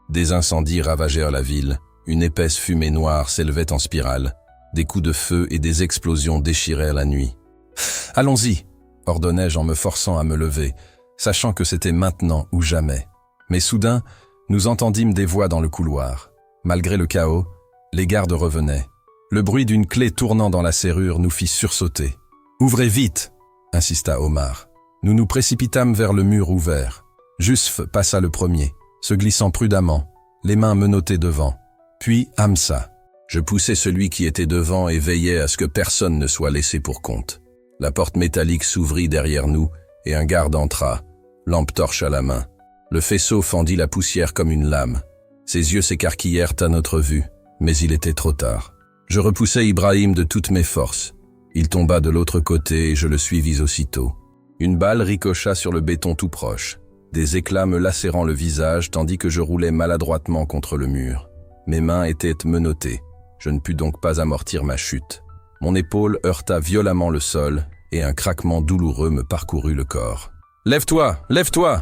Speaker 1: Des incendies ravagèrent la ville, une épaisse fumée noire s'élevait en spirale, des coups de feu et des explosions déchirèrent la nuit. « Allons-y !» ordonnai-je en me forçant à me lever, sachant que c'était maintenant ou jamais. Mais soudain, nous entendîmes des voix dans le couloir. Malgré le chaos, les gardes revenaient. Le bruit d'une clé tournant dans la serrure nous fit sursauter. « Ouvrez vite !» insista Omar. Nous nous précipitâmes vers le mur ouvert. Yusuf passa le premier, se glissant prudemment, les mains menottées devant. Puis Hamza. Je poussai celui qui était devant et veillai à ce que personne ne soit laissé pour compte. La porte métallique s'ouvrit derrière nous et un garde entra, lampe torche à la main. Le faisceau fendit la poussière comme une lame. Ses yeux s'écarquillèrent à notre vue, mais il était trop tard. Je repoussai Ibrahim de toutes mes forces. Il tomba de l'autre côté et je le suivis aussitôt. Une balle ricocha sur le béton tout proche, des éclats me lacérant le visage tandis que je roulais maladroitement contre le mur. Mes mains étaient menottées, je ne pus donc pas amortir ma chute. Mon épaule heurta violemment le sol et un craquement douloureux me parcourut le corps. « Lève-toi, lève-toi !»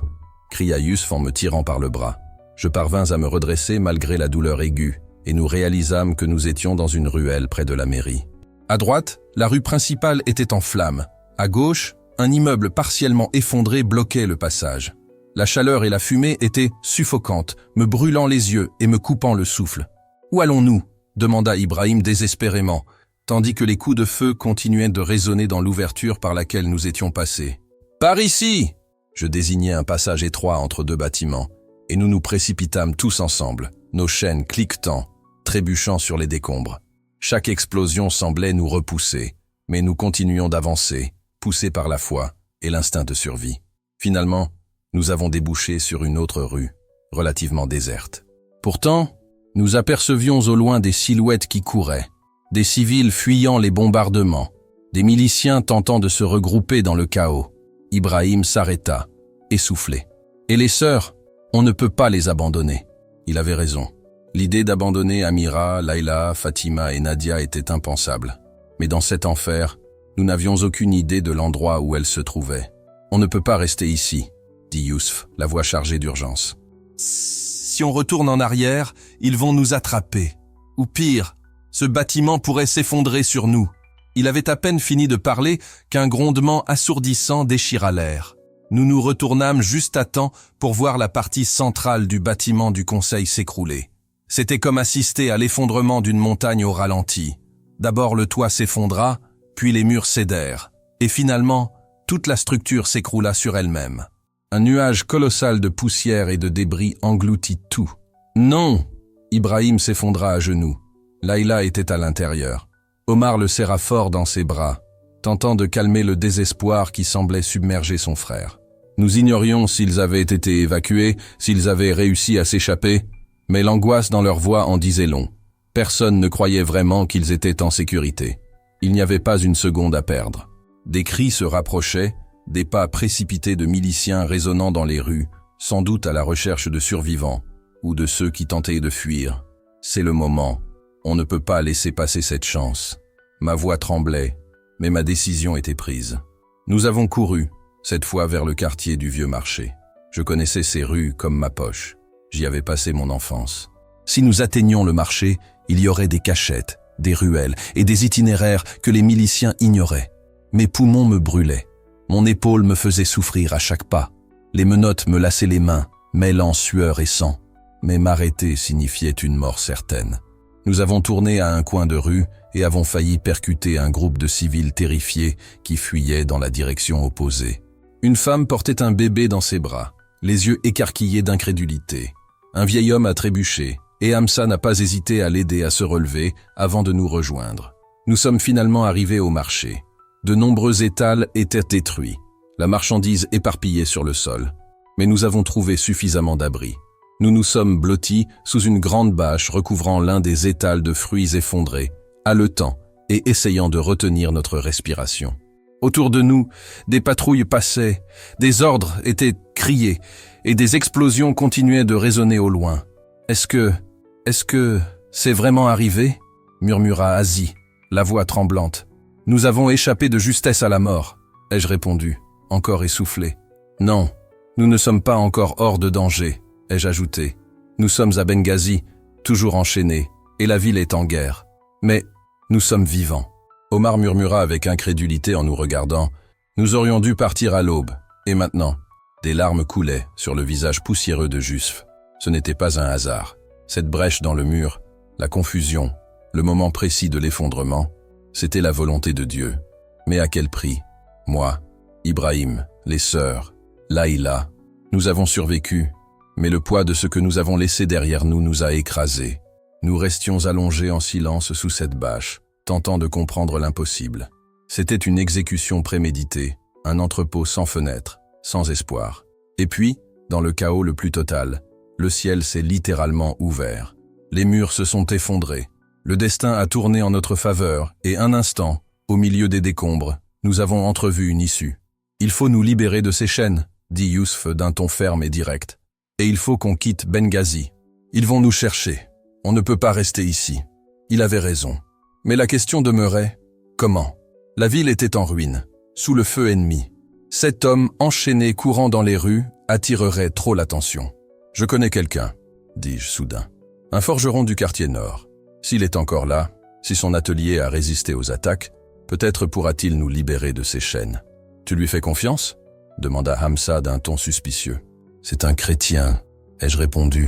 Speaker 1: cria Yusuf en me tirant par le bras. Je parvins à me redresser malgré la douleur aiguë, et nous réalisâmes que nous étions dans une ruelle près de la mairie. À droite, la rue principale était en flammes. À gauche, un immeuble partiellement effondré bloquait le passage. La chaleur et la fumée étaient suffocantes, me brûlant les yeux et me coupant le souffle. « Où allons-nous » demanda Ibrahim désespérément, tandis que les coups de feu continuaient de résonner dans l'ouverture par laquelle nous étions passés. « Par ici !» Je désignai un passage étroit entre deux bâtiments, et nous nous précipitâmes tous ensemble, nos chaînes cliquetant, trébuchant sur les décombres. Chaque explosion semblait nous repousser, mais nous continuions d'avancer, poussés par la foi et l'instinct de survie. Finalement, nous avons débouché sur une autre rue, relativement déserte. Pourtant, nous apercevions au loin des silhouettes qui couraient, des civils fuyant les bombardements, des miliciens tentant de se regrouper dans le chaos. Ibrahim s'arrêta, essoufflé. Et les sœurs, on ne peut pas les abandonner. Il avait raison. L'idée d'abandonner Amira, Laila, Fatima et Nadia était impensable. Mais dans cet enfer, nous n'avions aucune idée de l'endroit où elles se trouvaient. On ne peut pas rester ici, dit Yusuf, la voix chargée d'urgence. Si on retourne en arrière, ils vont nous attraper. Ou pire, ce bâtiment pourrait s'effondrer sur nous. Il avait à peine fini de parler qu'un grondement assourdissant déchira l'air. Nous nous retournâmes juste à temps pour voir la partie centrale du bâtiment du conseil s'écrouler. C'était comme assister à l'effondrement d'une montagne au ralenti. D'abord le toit s'effondra, puis les murs cédèrent. Et finalement, toute la structure s'écroula sur elle-même. Un nuage colossal de poussière et de débris engloutit tout. Non! Ibrahim s'effondra à genoux. Laila était à l'intérieur. Omar le serra fort dans ses bras, tentant de calmer le désespoir qui semblait submerger son frère. Nous ignorions s'ils avaient été évacués, s'ils avaient réussi à s'échapper, mais l'angoisse dans leur voix en disait long. Personne ne croyait vraiment qu'ils étaient en sécurité. Il n'y avait pas une seconde à perdre. Des cris se rapprochaient, des pas précipités de miliciens résonnant dans les rues, sans doute à la recherche de survivants, ou de ceux qui tentaient de fuir. C'est le moment. On ne peut pas laisser passer cette chance. Ma voix tremblait, mais ma décision était prise. Nous avons couru, cette fois vers le quartier du Vieux Marché. Je connaissais ces rues comme ma poche. J'y avais passé mon enfance. Si nous atteignions le marché, il y aurait des cachettes, des ruelles et des itinéraires que les miliciens ignoraient. Mes poumons me brûlaient. Mon épaule me faisait souffrir à chaque pas. Les menottes me lassaient les mains, mêlant sueur et sang. Mais m'arrêter signifiait une mort certaine. Nous avons tourné à un coin de rue et avons failli percuter un groupe de civils terrifiés qui fuyaient dans la direction opposée. Une femme portait un bébé dans ses bras, les yeux écarquillés d'incrédulité. Un vieil homme a trébuché, et Hamza n'a pas hésité à l'aider à se relever avant de nous rejoindre. Nous sommes finalement arrivés au marché. De nombreux étals étaient détruits, la marchandise éparpillée sur le sol. Mais nous avons trouvé suffisamment d'abri. Nous nous sommes blottis sous une grande bâche recouvrant l'un des étals de fruits effondrés, haletant et essayant de retenir notre respiration. Autour de nous, des patrouilles passaient, des ordres étaient criés et des explosions continuaient de résonner au loin. Est-ce que c'est vraiment arrivé? Murmura Asie, la voix tremblante. Nous avons échappé de justesse à la mort, ai-je répondu, encore essoufflé. Non, nous ne sommes pas encore hors de danger, ai-je ajouté. Nous sommes à Benghazi, toujours enchaînés, et la ville est en guerre. Mais nous sommes vivants. Omar murmura avec incrédulité en nous regardant. Nous aurions dû partir à l'aube. Et maintenant? Des larmes coulaient sur le visage poussiéreux de Jusf. Ce n'était pas un hasard. Cette brèche dans le mur, la confusion, le moment précis de l'effondrement, c'était la volonté de Dieu. Mais à quel prix? Moi, Ibrahim, les sœurs, Laïla, nous avons survécu, mais le poids de ce que nous avons laissé derrière nous nous a écrasés. Nous restions allongés en silence sous cette bâche, tentant de comprendre l'impossible. C'était une exécution préméditée, un entrepôt sans fenêtre, sans espoir. Et puis, dans le chaos le plus total, le ciel s'est littéralement ouvert. Les murs se sont effondrés. Le destin a tourné en notre faveur et un instant, au milieu des décombres, nous avons entrevu une issue. Il faut nous libérer de ces chaînes, dit Yousf d'un ton ferme et direct. Et il faut qu'on quitte Benghazi. Ils vont nous chercher. On ne peut pas rester ici. Il avait raison. Mais la question demeurait, comment? La ville était en ruine, sous le feu ennemi. 7 hommes enchaînés courant dans les rues attireraient trop l'attention. Je connais quelqu'un, dis-je soudain. Un forgeron du quartier nord. S'il est encore là, si son atelier a résisté aux attaques, peut-être pourra-t-il nous libérer de ces chaînes. Tu lui fais confiance? Demanda Hamza d'un ton suspicieux. C'est un chrétien, ai-je répondu.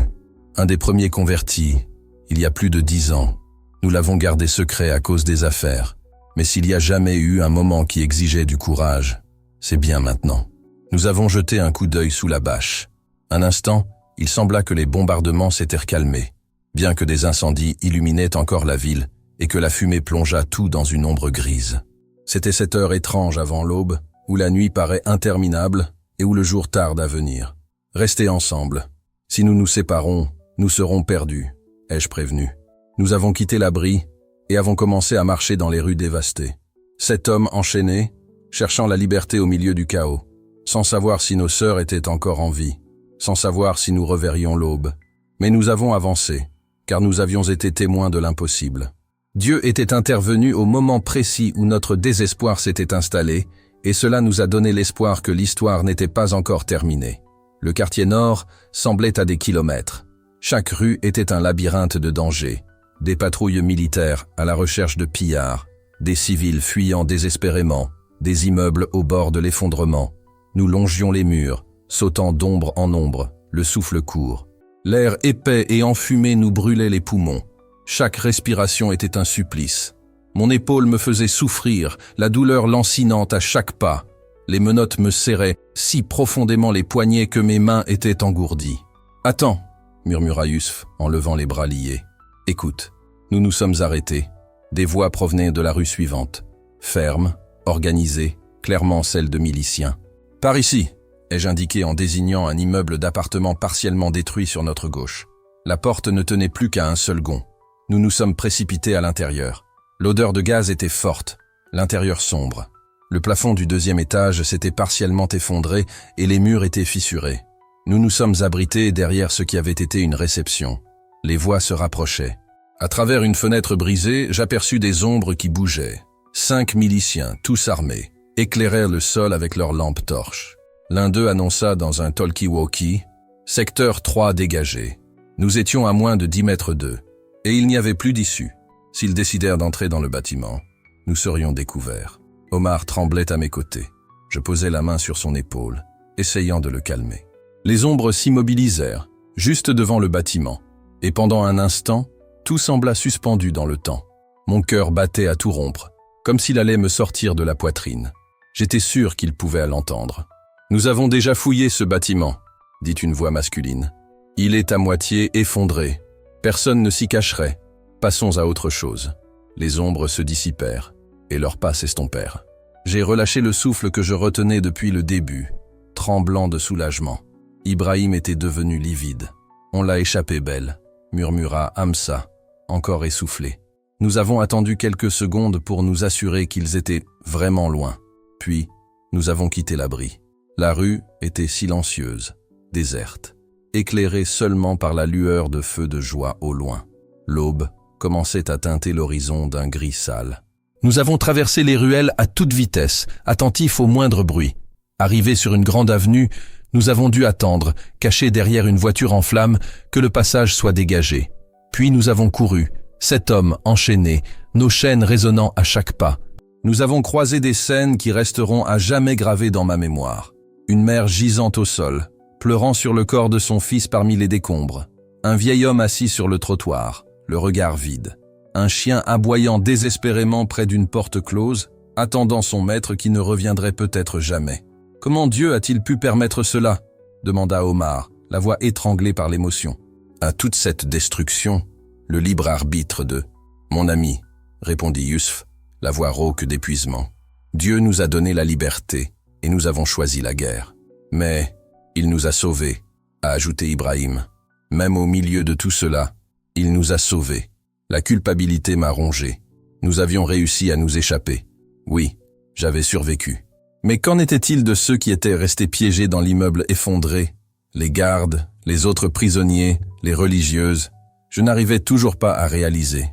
Speaker 1: Un des premiers convertis, il y a plus de 10 ans. Nous l'avons gardé secret à cause des affaires. Mais s'il y a jamais eu un moment qui exigeait du courage, c'est bien maintenant. Nous avons jeté un coup d'œil sous la bâche. Un instant, il sembla que les bombardements s'étaient calmés, bien que des incendies illuminaient encore la ville et que la fumée plongeât tout dans une ombre grise. C'était cette heure étrange avant l'aube, où la nuit paraît interminable et où le jour tarde à venir. Restez ensemble. Si nous nous séparons, nous serons perdus, ai-je prévenu. Nous avons quitté l'abri et avons commencé à marcher dans les rues dévastées. 7 hommes enchaînés, cherchant la liberté au milieu du chaos, sans savoir si nos sœurs étaient encore en vie, sans savoir si nous reverrions l'aube. Mais nous avons avancé, car nous avions été témoins de l'impossible. Dieu était intervenu au moment précis où notre désespoir s'était installé, et cela nous a donné l'espoir que l'histoire n'était pas encore terminée. Le quartier nord semblait à des kilomètres. Chaque rue était un labyrinthe de dangers. Des patrouilles militaires à la recherche de pillards, des civils fuyant désespérément, des immeubles au bord de l'effondrement. Nous longions les murs, sautant d'ombre en ombre, le souffle court. L'air épais et enfumé nous brûlait les poumons. Chaque respiration était un supplice. Mon épaule me faisait souffrir, la douleur lancinante à chaque pas. Les menottes me serraient si profondément les poignets que mes mains étaient engourdies. « Attends !» murmura Yousf en levant les bras liés. « Écoute, nous nous sommes arrêtés. Des voix provenaient de la rue suivante. Fermes, organisées, clairement celles de miliciens. « Par ici !» ai-je indiqué en désignant un immeuble d'appartements partiellement détruit sur notre gauche. La porte ne tenait plus qu'à un seul gond. Nous nous sommes précipités à l'intérieur. L'odeur de gaz était forte, l'intérieur sombre. Le plafond du 2e étage s'était partiellement effondré et les murs étaient fissurés. Nous nous sommes abrités derrière ce qui avait été une réception. Les voix se rapprochaient. À travers une fenêtre brisée, j'aperçus des ombres qui bougeaient. 5 miliciens, tous armés, éclairèrent le sol avec leurs lampes torches. L'un d'eux annonça dans un talkie-walkie « Secteur 3 dégagé ». Nous étions à moins de 10 mètres d'eux, et il n'y avait plus d'issue. S'ils décidèrent d'entrer dans le bâtiment, nous serions découverts. Omar tremblait à mes côtés. Je posai la main sur son épaule, essayant de le calmer. Les ombres s'immobilisèrent, juste devant le bâtiment, et pendant un instant, tout sembla suspendu dans le temps. Mon cœur battait à tout rompre, comme s'il allait me sortir de la poitrine. J'étais sûr qu'il pouvait l'entendre. Nous avons déjà fouillé ce bâtiment, dit une voix masculine. Il est à moitié effondré. Personne ne s'y cacherait. Passons à autre chose. Les ombres se dissipèrent, et leurs pas s'estompèrent. J'ai relâché le souffle que je retenais depuis le début, tremblant de soulagement. Ibrahim était devenu livide. On l'a échappé belle, murmura Hamza, encore essoufflé. Nous avons attendu quelques secondes pour nous assurer qu'ils étaient vraiment loin. Puis, nous avons quitté l'abri. La rue était silencieuse, déserte, éclairée seulement par la lueur de feux de joie au loin. L'aube commençait à teinter l'horizon d'un gris sale. Nous avons traversé les ruelles à toute vitesse, attentifs au moindre bruit. Arrivés sur une grande avenue, nous avons dû attendre, cachés derrière une voiture en flammes, que le passage soit dégagé. Puis nous avons couru, 7 hommes enchaînés, nos chaînes résonnant à chaque pas. Nous avons croisé des scènes qui resteront à jamais gravées dans ma mémoire. Une mère gisante au sol, pleurant sur le corps de son fils parmi les décombres. Un vieil homme assis sur le trottoir, le regard vide. Un chien aboyant désespérément près d'une porte close, attendant son maître qui ne reviendrait peut-être jamais. « Comment Dieu a-t-il pu permettre cela ?» demanda Omar, la voix étranglée par l'émotion. « À toute cette destruction, le libre arbitre de... » « Mon ami, » répondit Yusuf, la voix rauque d'épuisement. « Dieu nous a donné la liberté, et nous avons choisi la guerre. Mais il nous a sauvés, » a ajouté Ibrahim. « Même au milieu de tout cela, il nous a sauvés. La culpabilité m'a rongé. Nous avions réussi à nous échapper. Oui, j'avais survécu. Mais qu'en était-il de ceux qui étaient restés piégés dans l'immeuble effondré? Les gardes, les autres prisonniers, les religieuses? Je n'arrivais toujours pas à réaliser.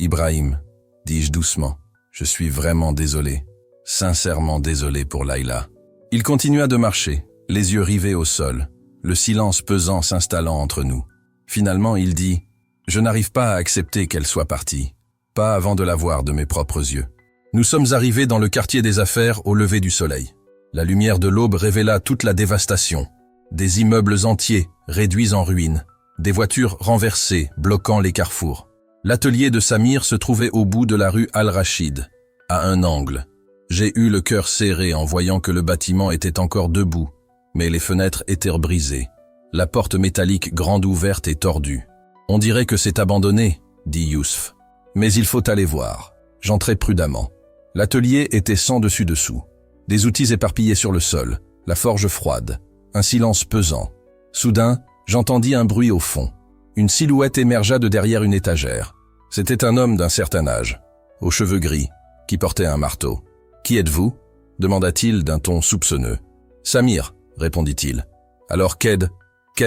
Speaker 1: Ibrahim, dis-je doucement, je suis vraiment désolé. Sincèrement désolé pour Laïla. Il continua de marcher, les yeux rivés au sol, le silence pesant s'installant entre nous. Finalement, il dit « Je n'arrive pas à accepter qu'elle soit partie, pas avant de la voir de mes propres yeux. » Nous sommes arrivés dans le quartier des affaires au lever du soleil. La lumière de l'aube révéla toute la dévastation. Des immeubles entiers, réduits en ruines, des voitures renversées, bloquant les carrefours. L'atelier de Samir se trouvait au bout de la rue Al-Rachid, à un angle. J'ai eu le cœur serré en voyant que le bâtiment était encore debout, mais les fenêtres étaient brisées. La porte métallique grande ouverte et tordue. « On dirait que c'est abandonné, » dit Yusuf. « Mais il faut aller voir. » J'entrai prudemment. L'atelier était sans dessus-dessous. Des outils éparpillés sur le sol, la forge froide, un silence pesant. Soudain, j'entendis un bruit au fond. Une silhouette émergea de derrière une étagère. C'était un homme d'un certain âge, aux cheveux gris, qui portait un marteau. « Qui êtes-vous » demanda-t-il d'un ton soupçonneux. « Samir » répondit-il. « Alors Ked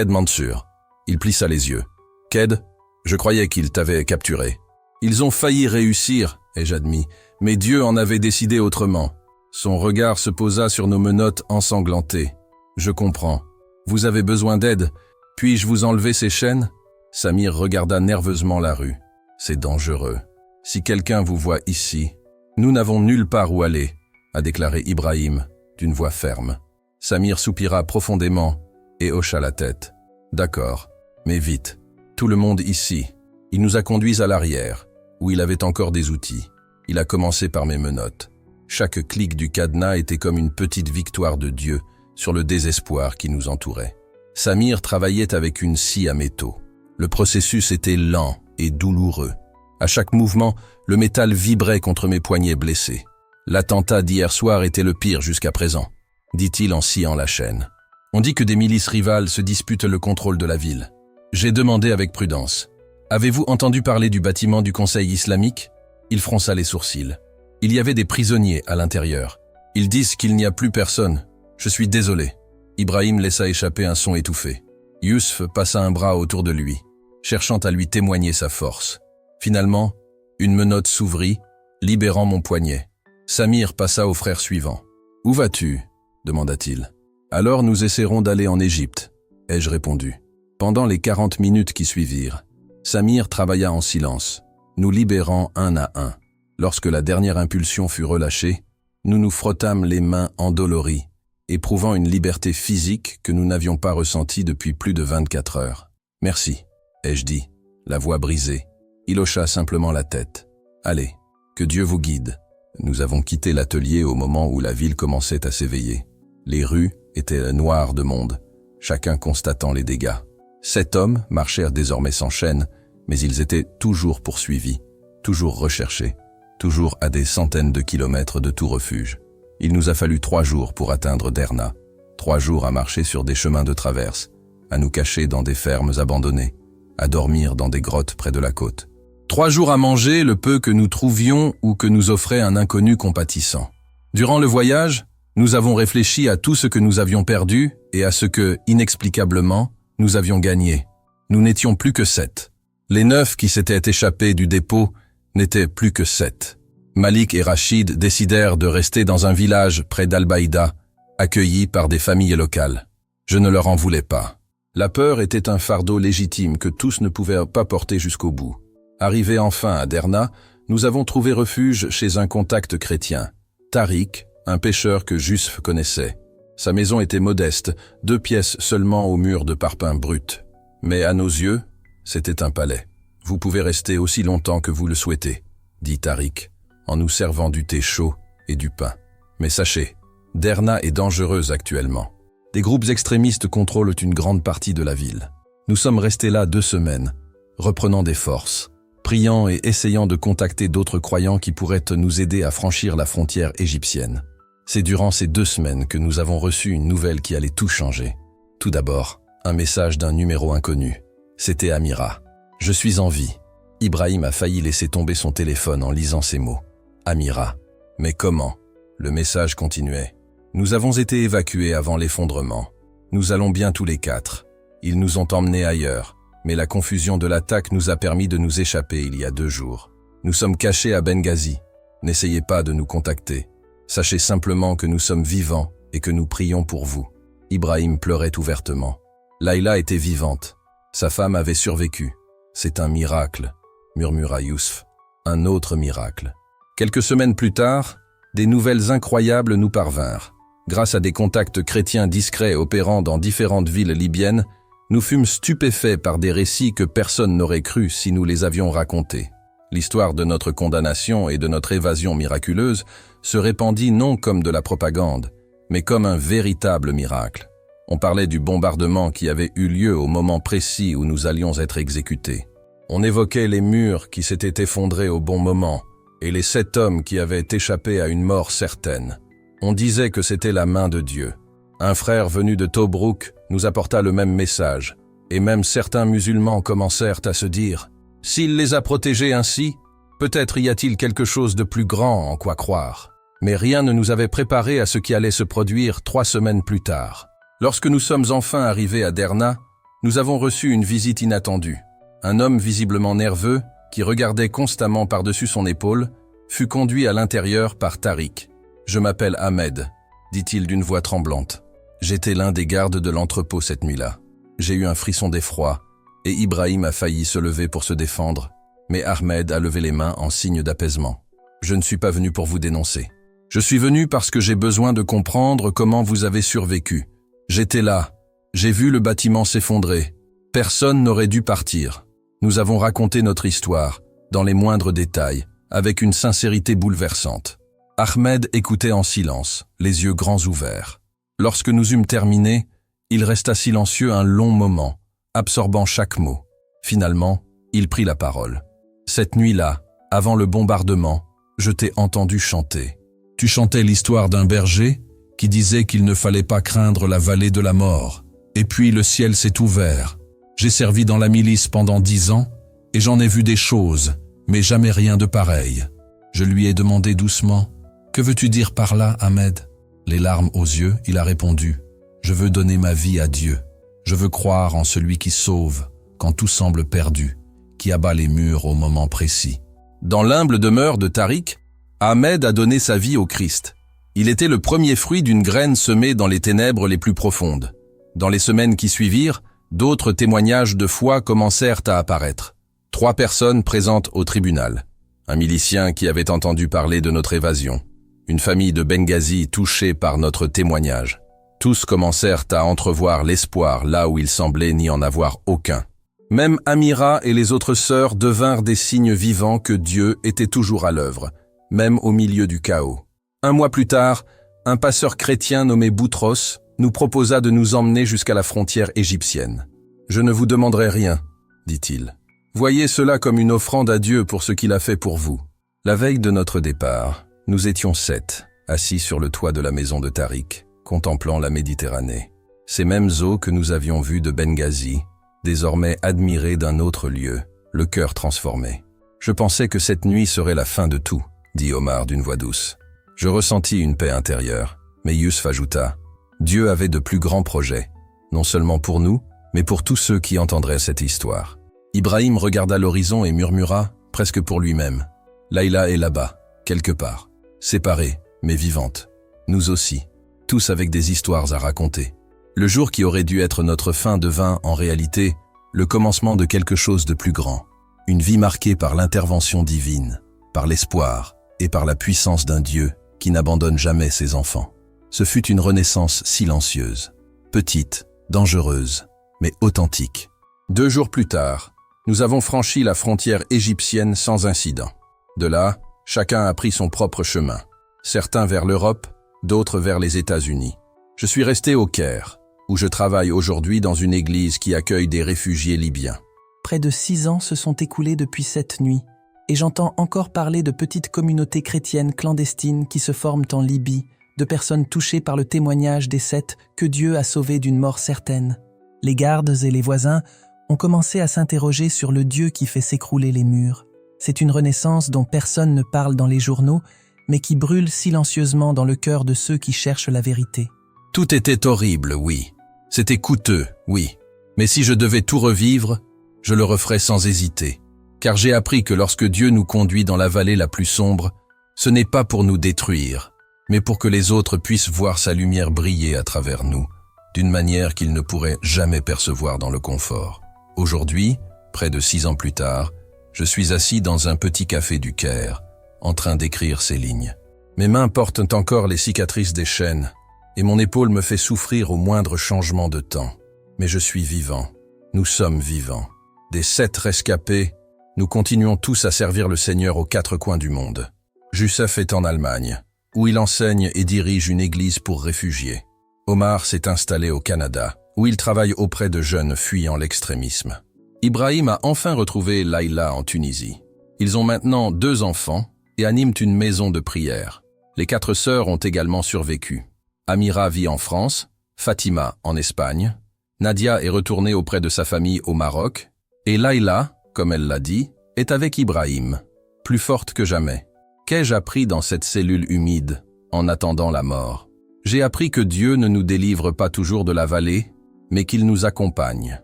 Speaker 1: Mansour. » Il plissa les yeux. « Ked, je croyais qu'ils t'avaient capturé. » « Ils ont failli réussir, ai-je admis, mais Dieu en avait décidé autrement. » Son regard se posa sur nos menottes ensanglantées. « Je comprends. Vous avez besoin d'aide. Puis-je vous enlever ces chaînes ?» Samir regarda nerveusement la rue. « C'est dangereux. Si quelqu'un vous voit ici, nous n'avons nulle part où aller, » a déclaré Ibrahim, d'une voix ferme. Samir soupira profondément et hocha la tête. « D'accord, mais vite. Tout le monde ici. » Il nous a conduits à l'arrière, où il avait encore des outils. Il a commencé par mes menottes. Chaque clic du cadenas était comme une petite victoire de Dieu sur le désespoir qui nous entourait. Samir travaillait avec une scie à métaux. Le processus était lent et douloureux. À chaque mouvement, le métal vibrait contre mes poignets blessés. L'attentat d'hier soir était le pire jusqu'à présent, dit-il en sciant la chaîne. On dit que des milices rivales se disputent le contrôle de la ville. J'ai demandé avec prudence. Avez-vous entendu parler du bâtiment du Conseil islamique ? Il fronça les sourcils. Il y avait des prisonniers à l'intérieur. Ils disent qu'il n'y a plus personne. Je suis désolé. Ibrahim laissa échapper un son étouffé. Yusuf passa un bras autour de lui, cherchant à lui témoigner sa force. Finalement, une menotte s'ouvrit, libérant mon poignet. Samir passa au frère suivant. « Où vas-tu » demanda-t-il. « Alors nous essaierons d'aller en Égypte, » ai-je répondu. Pendant les 40 minutes qui suivirent, Samir travailla en silence, nous libérant un à un. Lorsque la dernière impulsion fut relâchée, nous nous frottâmes les mains endoloris, éprouvant une liberté physique que nous n'avions pas ressentie depuis plus de 24 heures. « Merci » ai-je dit, la voix brisée. Il hocha simplement la tête. « Allez, que Dieu vous guide. » Nous avons quitté l'atelier au moment où la ville commençait à s'éveiller. Les rues, était noire de monde, chacun constatant les dégâts. 7 hommes marchèrent désormais sans chaîne, mais ils étaient toujours poursuivis, toujours recherchés, toujours à des centaines de kilomètres de tout refuge. Il nous a fallu 3 jours pour atteindre Derna, 3 jours à marcher sur des chemins de traverse, à nous cacher dans des fermes abandonnées, à dormir dans des grottes près de la côte. 3 jours à manger le peu que nous trouvions ou que nous offrait un inconnu compatissant. Durant le voyage, nous avons réfléchi à tout ce que nous avions perdu et à ce que, inexplicablement, nous avions gagné. Nous n'étions plus que 7. Les 9 qui s'étaient échappés du dépôt n'étaient plus que 7. Malik et Rachid décidèrent de rester dans un village près d'Al-Baïda, accueillis par des familles locales. Je ne leur en voulais pas. La peur était un fardeau légitime que tous ne pouvaient pas porter jusqu'au bout. Arrivés enfin à Derna, nous avons trouvé refuge chez un contact chrétien, Tariq, un pêcheur que Jusf connaissait. Sa maison était modeste, 2 pièces seulement aux murs de parpaing brut. Mais à nos yeux, c'était un palais. « Vous pouvez rester aussi longtemps que vous le souhaitez », dit Tariq, en nous servant du thé chaud et du pain. Mais sachez, Derna est dangereuse actuellement. Des groupes extrémistes contrôlent une grande partie de la ville. Nous sommes restés là 2 semaines, reprenant des forces, priant et essayant de contacter d'autres croyants qui pourraient nous aider à franchir la frontière égyptienne. C'est durant ces 2 semaines que nous avons reçu une nouvelle qui allait tout changer. Tout d'abord, un message d'un numéro inconnu. C'était Amira. « Je suis en vie ». Ibrahim a failli laisser tomber son téléphone en lisant ces mots. Amira. Mais comment? Le message continuait. « Nous avons été évacués avant l'effondrement. Nous allons bien tous les 4. Ils nous ont emmenés ailleurs, mais la confusion de l'attaque nous a permis de nous échapper il y a 2 jours. Nous sommes cachés à Benghazi. N'essayez pas de nous contacter. Sachez simplement que nous sommes vivants et que nous prions pour vous. » Ibrahim pleurait ouvertement. Laïla était vivante. Sa femme avait survécu. « C'est un miracle », murmura Yousf. Un autre miracle. Quelques semaines plus tard, des nouvelles incroyables nous parvinrent. Grâce à des contacts chrétiens discrets opérant dans différentes villes libyennes, nous fûmes stupéfaits par des récits que personne n'aurait cru si nous les avions racontés. L'histoire de notre condamnation et de notre évasion miraculeuse se répandit non comme de la propagande, mais comme un véritable miracle. On parlait du bombardement qui avait eu lieu au moment précis où nous allions être exécutés. On évoquait les murs qui s'étaient effondrés au bon moment et les 7 hommes qui avaient échappé à une mort certaine. On disait que c'était la main de Dieu. Un frère venu de Tobrouk nous apporta le même message, et même certains musulmans commencèrent à se dire « S'il les a protégés ainsi, peut-être y a-t-il quelque chose de plus grand en quoi croire. » Mais rien ne nous avait préparé à ce qui allait se produire 3 semaines plus tard. Lorsque nous sommes enfin arrivés à Derna, nous avons reçu une visite inattendue. Un homme visiblement nerveux, qui regardait constamment par-dessus son épaule, fut conduit à l'intérieur par Tariq. « Je m'appelle Ahmed », dit-il d'une voix tremblante. J'étais l'un des gardes de l'entrepôt cette nuit-là. J'ai eu un frisson d'effroi, et Ibrahim a failli se lever pour se défendre, mais Ahmed a levé les mains en signe d'apaisement. « Je ne suis pas venu pour vous dénoncer. Je suis venu parce que j'ai besoin de comprendre comment vous avez survécu. J'étais là. J'ai vu le bâtiment s'effondrer. Personne n'aurait dû partir. Nous avons raconté notre histoire, dans les moindres détails, avec une sincérité bouleversante. » Ahmed écoutait en silence, les yeux grands ouverts. Lorsque nous eûmes terminé, il resta silencieux un long moment, absorbant chaque mot. Finalement, il prit la parole. « Cette nuit-là, avant le bombardement, je t'ai entendu chanter. Tu chantais l'histoire d'un berger qui disait qu'il ne fallait pas craindre la vallée de la mort. Et puis le ciel s'est ouvert. J'ai servi dans la milice pendant 10 ans et j'en ai vu des choses, mais jamais rien de pareil. Je lui ai demandé doucement « Que veux-tu dire par là, Ahmed ?» Les larmes aux yeux, il a répondu « Je veux donner ma vie à Dieu. Je veux croire en celui qui sauve quand tout semble perdu, qui abat les murs au moment précis. » Dans l'humble demeure de Tariq, Ahmed a donné sa vie au Christ. Il était le premier fruit d'une graine semée dans les ténèbres les plus profondes. Dans les semaines qui suivirent, d'autres témoignages de foi commencèrent à apparaître. 3 personnes présentes au tribunal. Un milicien qui avait entendu parler de notre évasion. Une famille de Benghazi touchée par notre témoignage. Tous commencèrent à entrevoir l'espoir là où il semblait n'y en avoir aucun. Même Amira et les autres sœurs devinrent des signes vivants que Dieu était toujours à l'œuvre, même au milieu du chaos. 1 mois plus tard, un passeur chrétien nommé Boutros, nous proposa de nous emmener jusqu'à la frontière égyptienne. « Je ne vous demanderai rien, dit-il. Voyez cela comme une offrande à Dieu pour ce qu'il a fait pour vous. » La veille de notre départ, nous étions 7, assis sur le toit de la maison de Tariq, contemplant la Méditerranée. Ces mêmes eaux que nous avions vues de Benghazi, désormais admirées d'un autre lieu, le cœur transformé. « Je pensais que cette nuit serait la fin de tout, » dit Omar d'une voix douce. Je ressentis une paix intérieure, mais Youssef ajouta « Dieu avait de plus grands projets, non seulement pour nous, mais pour tous ceux qui entendraient cette histoire. » Ibrahim regarda l'horizon et murmura, presque pour lui-même « Laïla est là-bas, quelque part, séparée, mais vivante. Nous aussi, tous avec des histoires à raconter. » Le jour qui aurait dû être notre fin devint, en réalité, le commencement de quelque chose de plus grand. Une vie marquée par l'intervention divine, par l'espoir et par la puissance d'un Dieu qui n'abandonne jamais ses enfants. Ce fut une renaissance silencieuse, petite, dangereuse, mais authentique. 2 jours plus tard, nous avons franchi la frontière égyptienne sans incident. De là, chacun a pris son propre chemin. Certains vers l'Europe, d'autres vers les États-Unis. Je suis resté au Caire, où je travaille aujourd'hui dans une église qui accueille des réfugiés libyens.
Speaker 2: Près de 6 ans se sont écoulés depuis cette nuit, et j'entends encore parler de petites communautés chrétiennes clandestines qui se forment en Libye, de personnes touchées par le témoignage des 7 que Dieu a sauvés d'une mort certaine. Les gardes et les voisins ont commencé à s'interroger sur le Dieu qui fait s'écrouler les murs. C'est une renaissance dont personne ne parle dans les journaux, mais qui brûle silencieusement dans le cœur de ceux qui cherchent la vérité.
Speaker 1: Tout était horrible, oui. C'était coûteux, oui. Mais si je devais tout revivre, je le referais sans hésiter. Car j'ai appris que lorsque Dieu nous conduit dans la vallée la plus sombre, ce n'est pas pour nous détruire, mais pour que les autres puissent voir sa lumière briller à travers nous, d'une manière qu'ils ne pourraient jamais percevoir dans le confort. Aujourd'hui, près de 6 ans plus tard, je suis assis dans un petit café du Caire, en train d'écrire ces lignes. Mes mains portent encore les cicatrices des chaînes, et mon épaule me fait souffrir au moindre changement de temps. Mais je suis vivant. Nous sommes vivants. Des 7 rescapés, nous continuons tous à servir le Seigneur aux 4 coins du monde. Youssef est en Allemagne, où il enseigne et dirige une église pour réfugiés. Omar s'est installé au Canada, où il travaille auprès de jeunes fuyant l'extrémisme. Ibrahim a enfin retrouvé Laïla en Tunisie. Ils ont maintenant 2 enfants et animent une maison de prière. Les 4 sœurs ont également survécu. Amira vit en France, Fatima en Espagne, Nadia est retournée auprès de sa famille au Maroc, et Laïla, comme elle l'a dit, est avec Ibrahim, plus forte que jamais. Qu'ai-je appris dans cette cellule humide, en attendant la mort? J'ai appris que Dieu ne nous délivre pas toujours de la vallée, mais qu'il nous accompagne.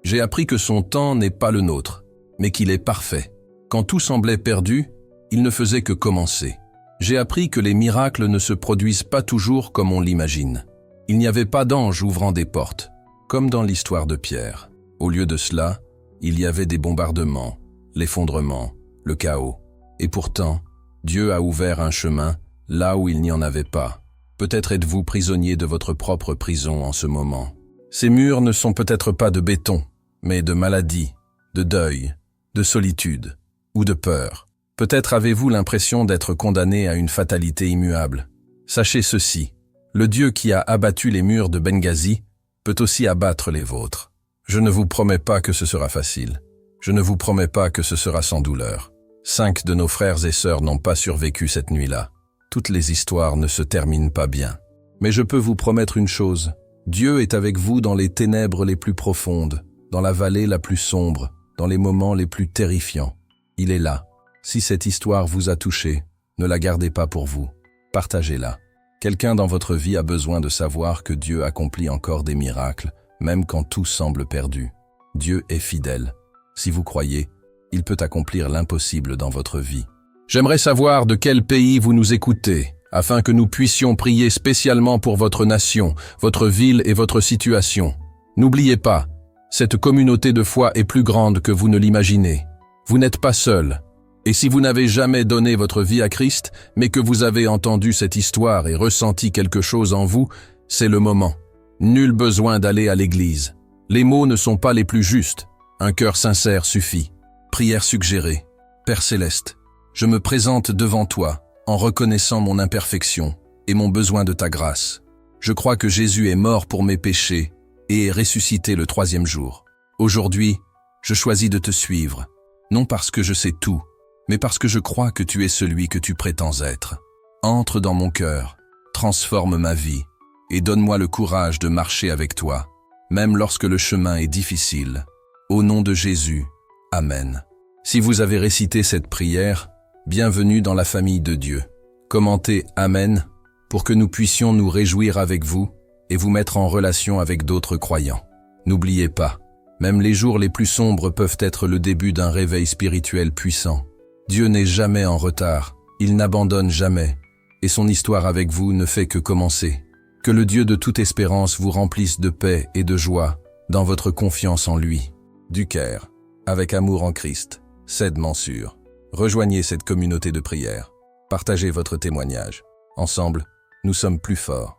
Speaker 1: J'ai appris que son temps n'est pas le nôtre, mais qu'il est parfait. Quand tout semblait perdu, il ne faisait que commencer. J'ai appris que les miracles ne se produisent pas toujours comme on l'imagine. Il n'y avait pas d'ange ouvrant des portes, comme dans l'histoire de Pierre. Au lieu de cela, il y avait des bombardements, l'effondrement, le chaos. Et pourtant, Dieu a ouvert un chemin là où il n'y en avait pas. Peut-être êtes-vous prisonnier de votre propre prison en ce moment. Ces murs ne sont peut-être pas de béton, mais de maladie, de deuil, de solitude ou de peur. Peut-être avez-vous l'impression d'être condamné à une fatalité immuable. Sachez ceci, le Dieu qui a abattu les murs de Benghazi peut aussi abattre les vôtres. Je ne vous promets pas que ce sera facile. Je ne vous promets pas que ce sera sans douleur. 5 de nos frères et sœurs n'ont pas survécu cette nuit-là. Toutes les histoires ne se terminent pas bien. Mais je peux vous promettre une chose. Dieu est avec vous dans les ténèbres les plus profondes, dans la vallée la plus sombre, dans les moments les plus terrifiants. Il est là. Si cette histoire vous a touché, ne la gardez pas pour vous. Partagez-la. Quelqu'un dans votre vie a besoin de savoir que Dieu accomplit encore des miracles, même quand tout semble perdu. Dieu est fidèle. Si vous croyez, il peut accomplir l'impossible dans votre vie. J'aimerais savoir de quel pays vous nous écoutez, afin que nous puissions prier spécialement pour votre nation, votre ville et votre situation. N'oubliez pas, cette communauté de foi est plus grande que vous ne l'imaginez. Vous n'êtes pas seul. Et si vous n'avez jamais donné votre vie à Christ, mais que vous avez entendu cette histoire et ressenti quelque chose en vous, c'est le moment. Nul besoin d'aller à l'église. Les mots ne sont pas les plus justes. Un cœur sincère suffit. Prière suggérée. Père Céleste, je me présente devant toi, en reconnaissant mon imperfection et mon besoin de ta grâce. Je crois que Jésus est mort pour mes péchés et est ressuscité le 3e jour. Aujourd'hui, je choisis de te suivre, non parce que je sais tout, mais parce que je crois que tu es celui que tu prétends être. Entre dans mon cœur, transforme ma vie et donne-moi le courage de marcher avec toi, même lorsque le chemin est difficile. Au nom de Jésus, Amen. Si vous avez récité cette prière, bienvenue dans la famille de Dieu. Commentez Amen pour que nous puissions nous réjouir avec vous et vous mettre en relation avec d'autres croyants. N'oubliez pas, même les jours les plus sombres peuvent être le début d'un réveil spirituel puissant. Dieu n'est jamais en retard, il n'abandonne jamais, et son histoire avec vous ne fait que commencer. Que le Dieu de toute espérance vous remplisse de paix et de joie dans votre confiance en lui. Du Caire, avec amour en Christ, Ced Mansour. Rejoignez cette communauté de prière. Partagez votre témoignage. Ensemble, nous sommes plus forts.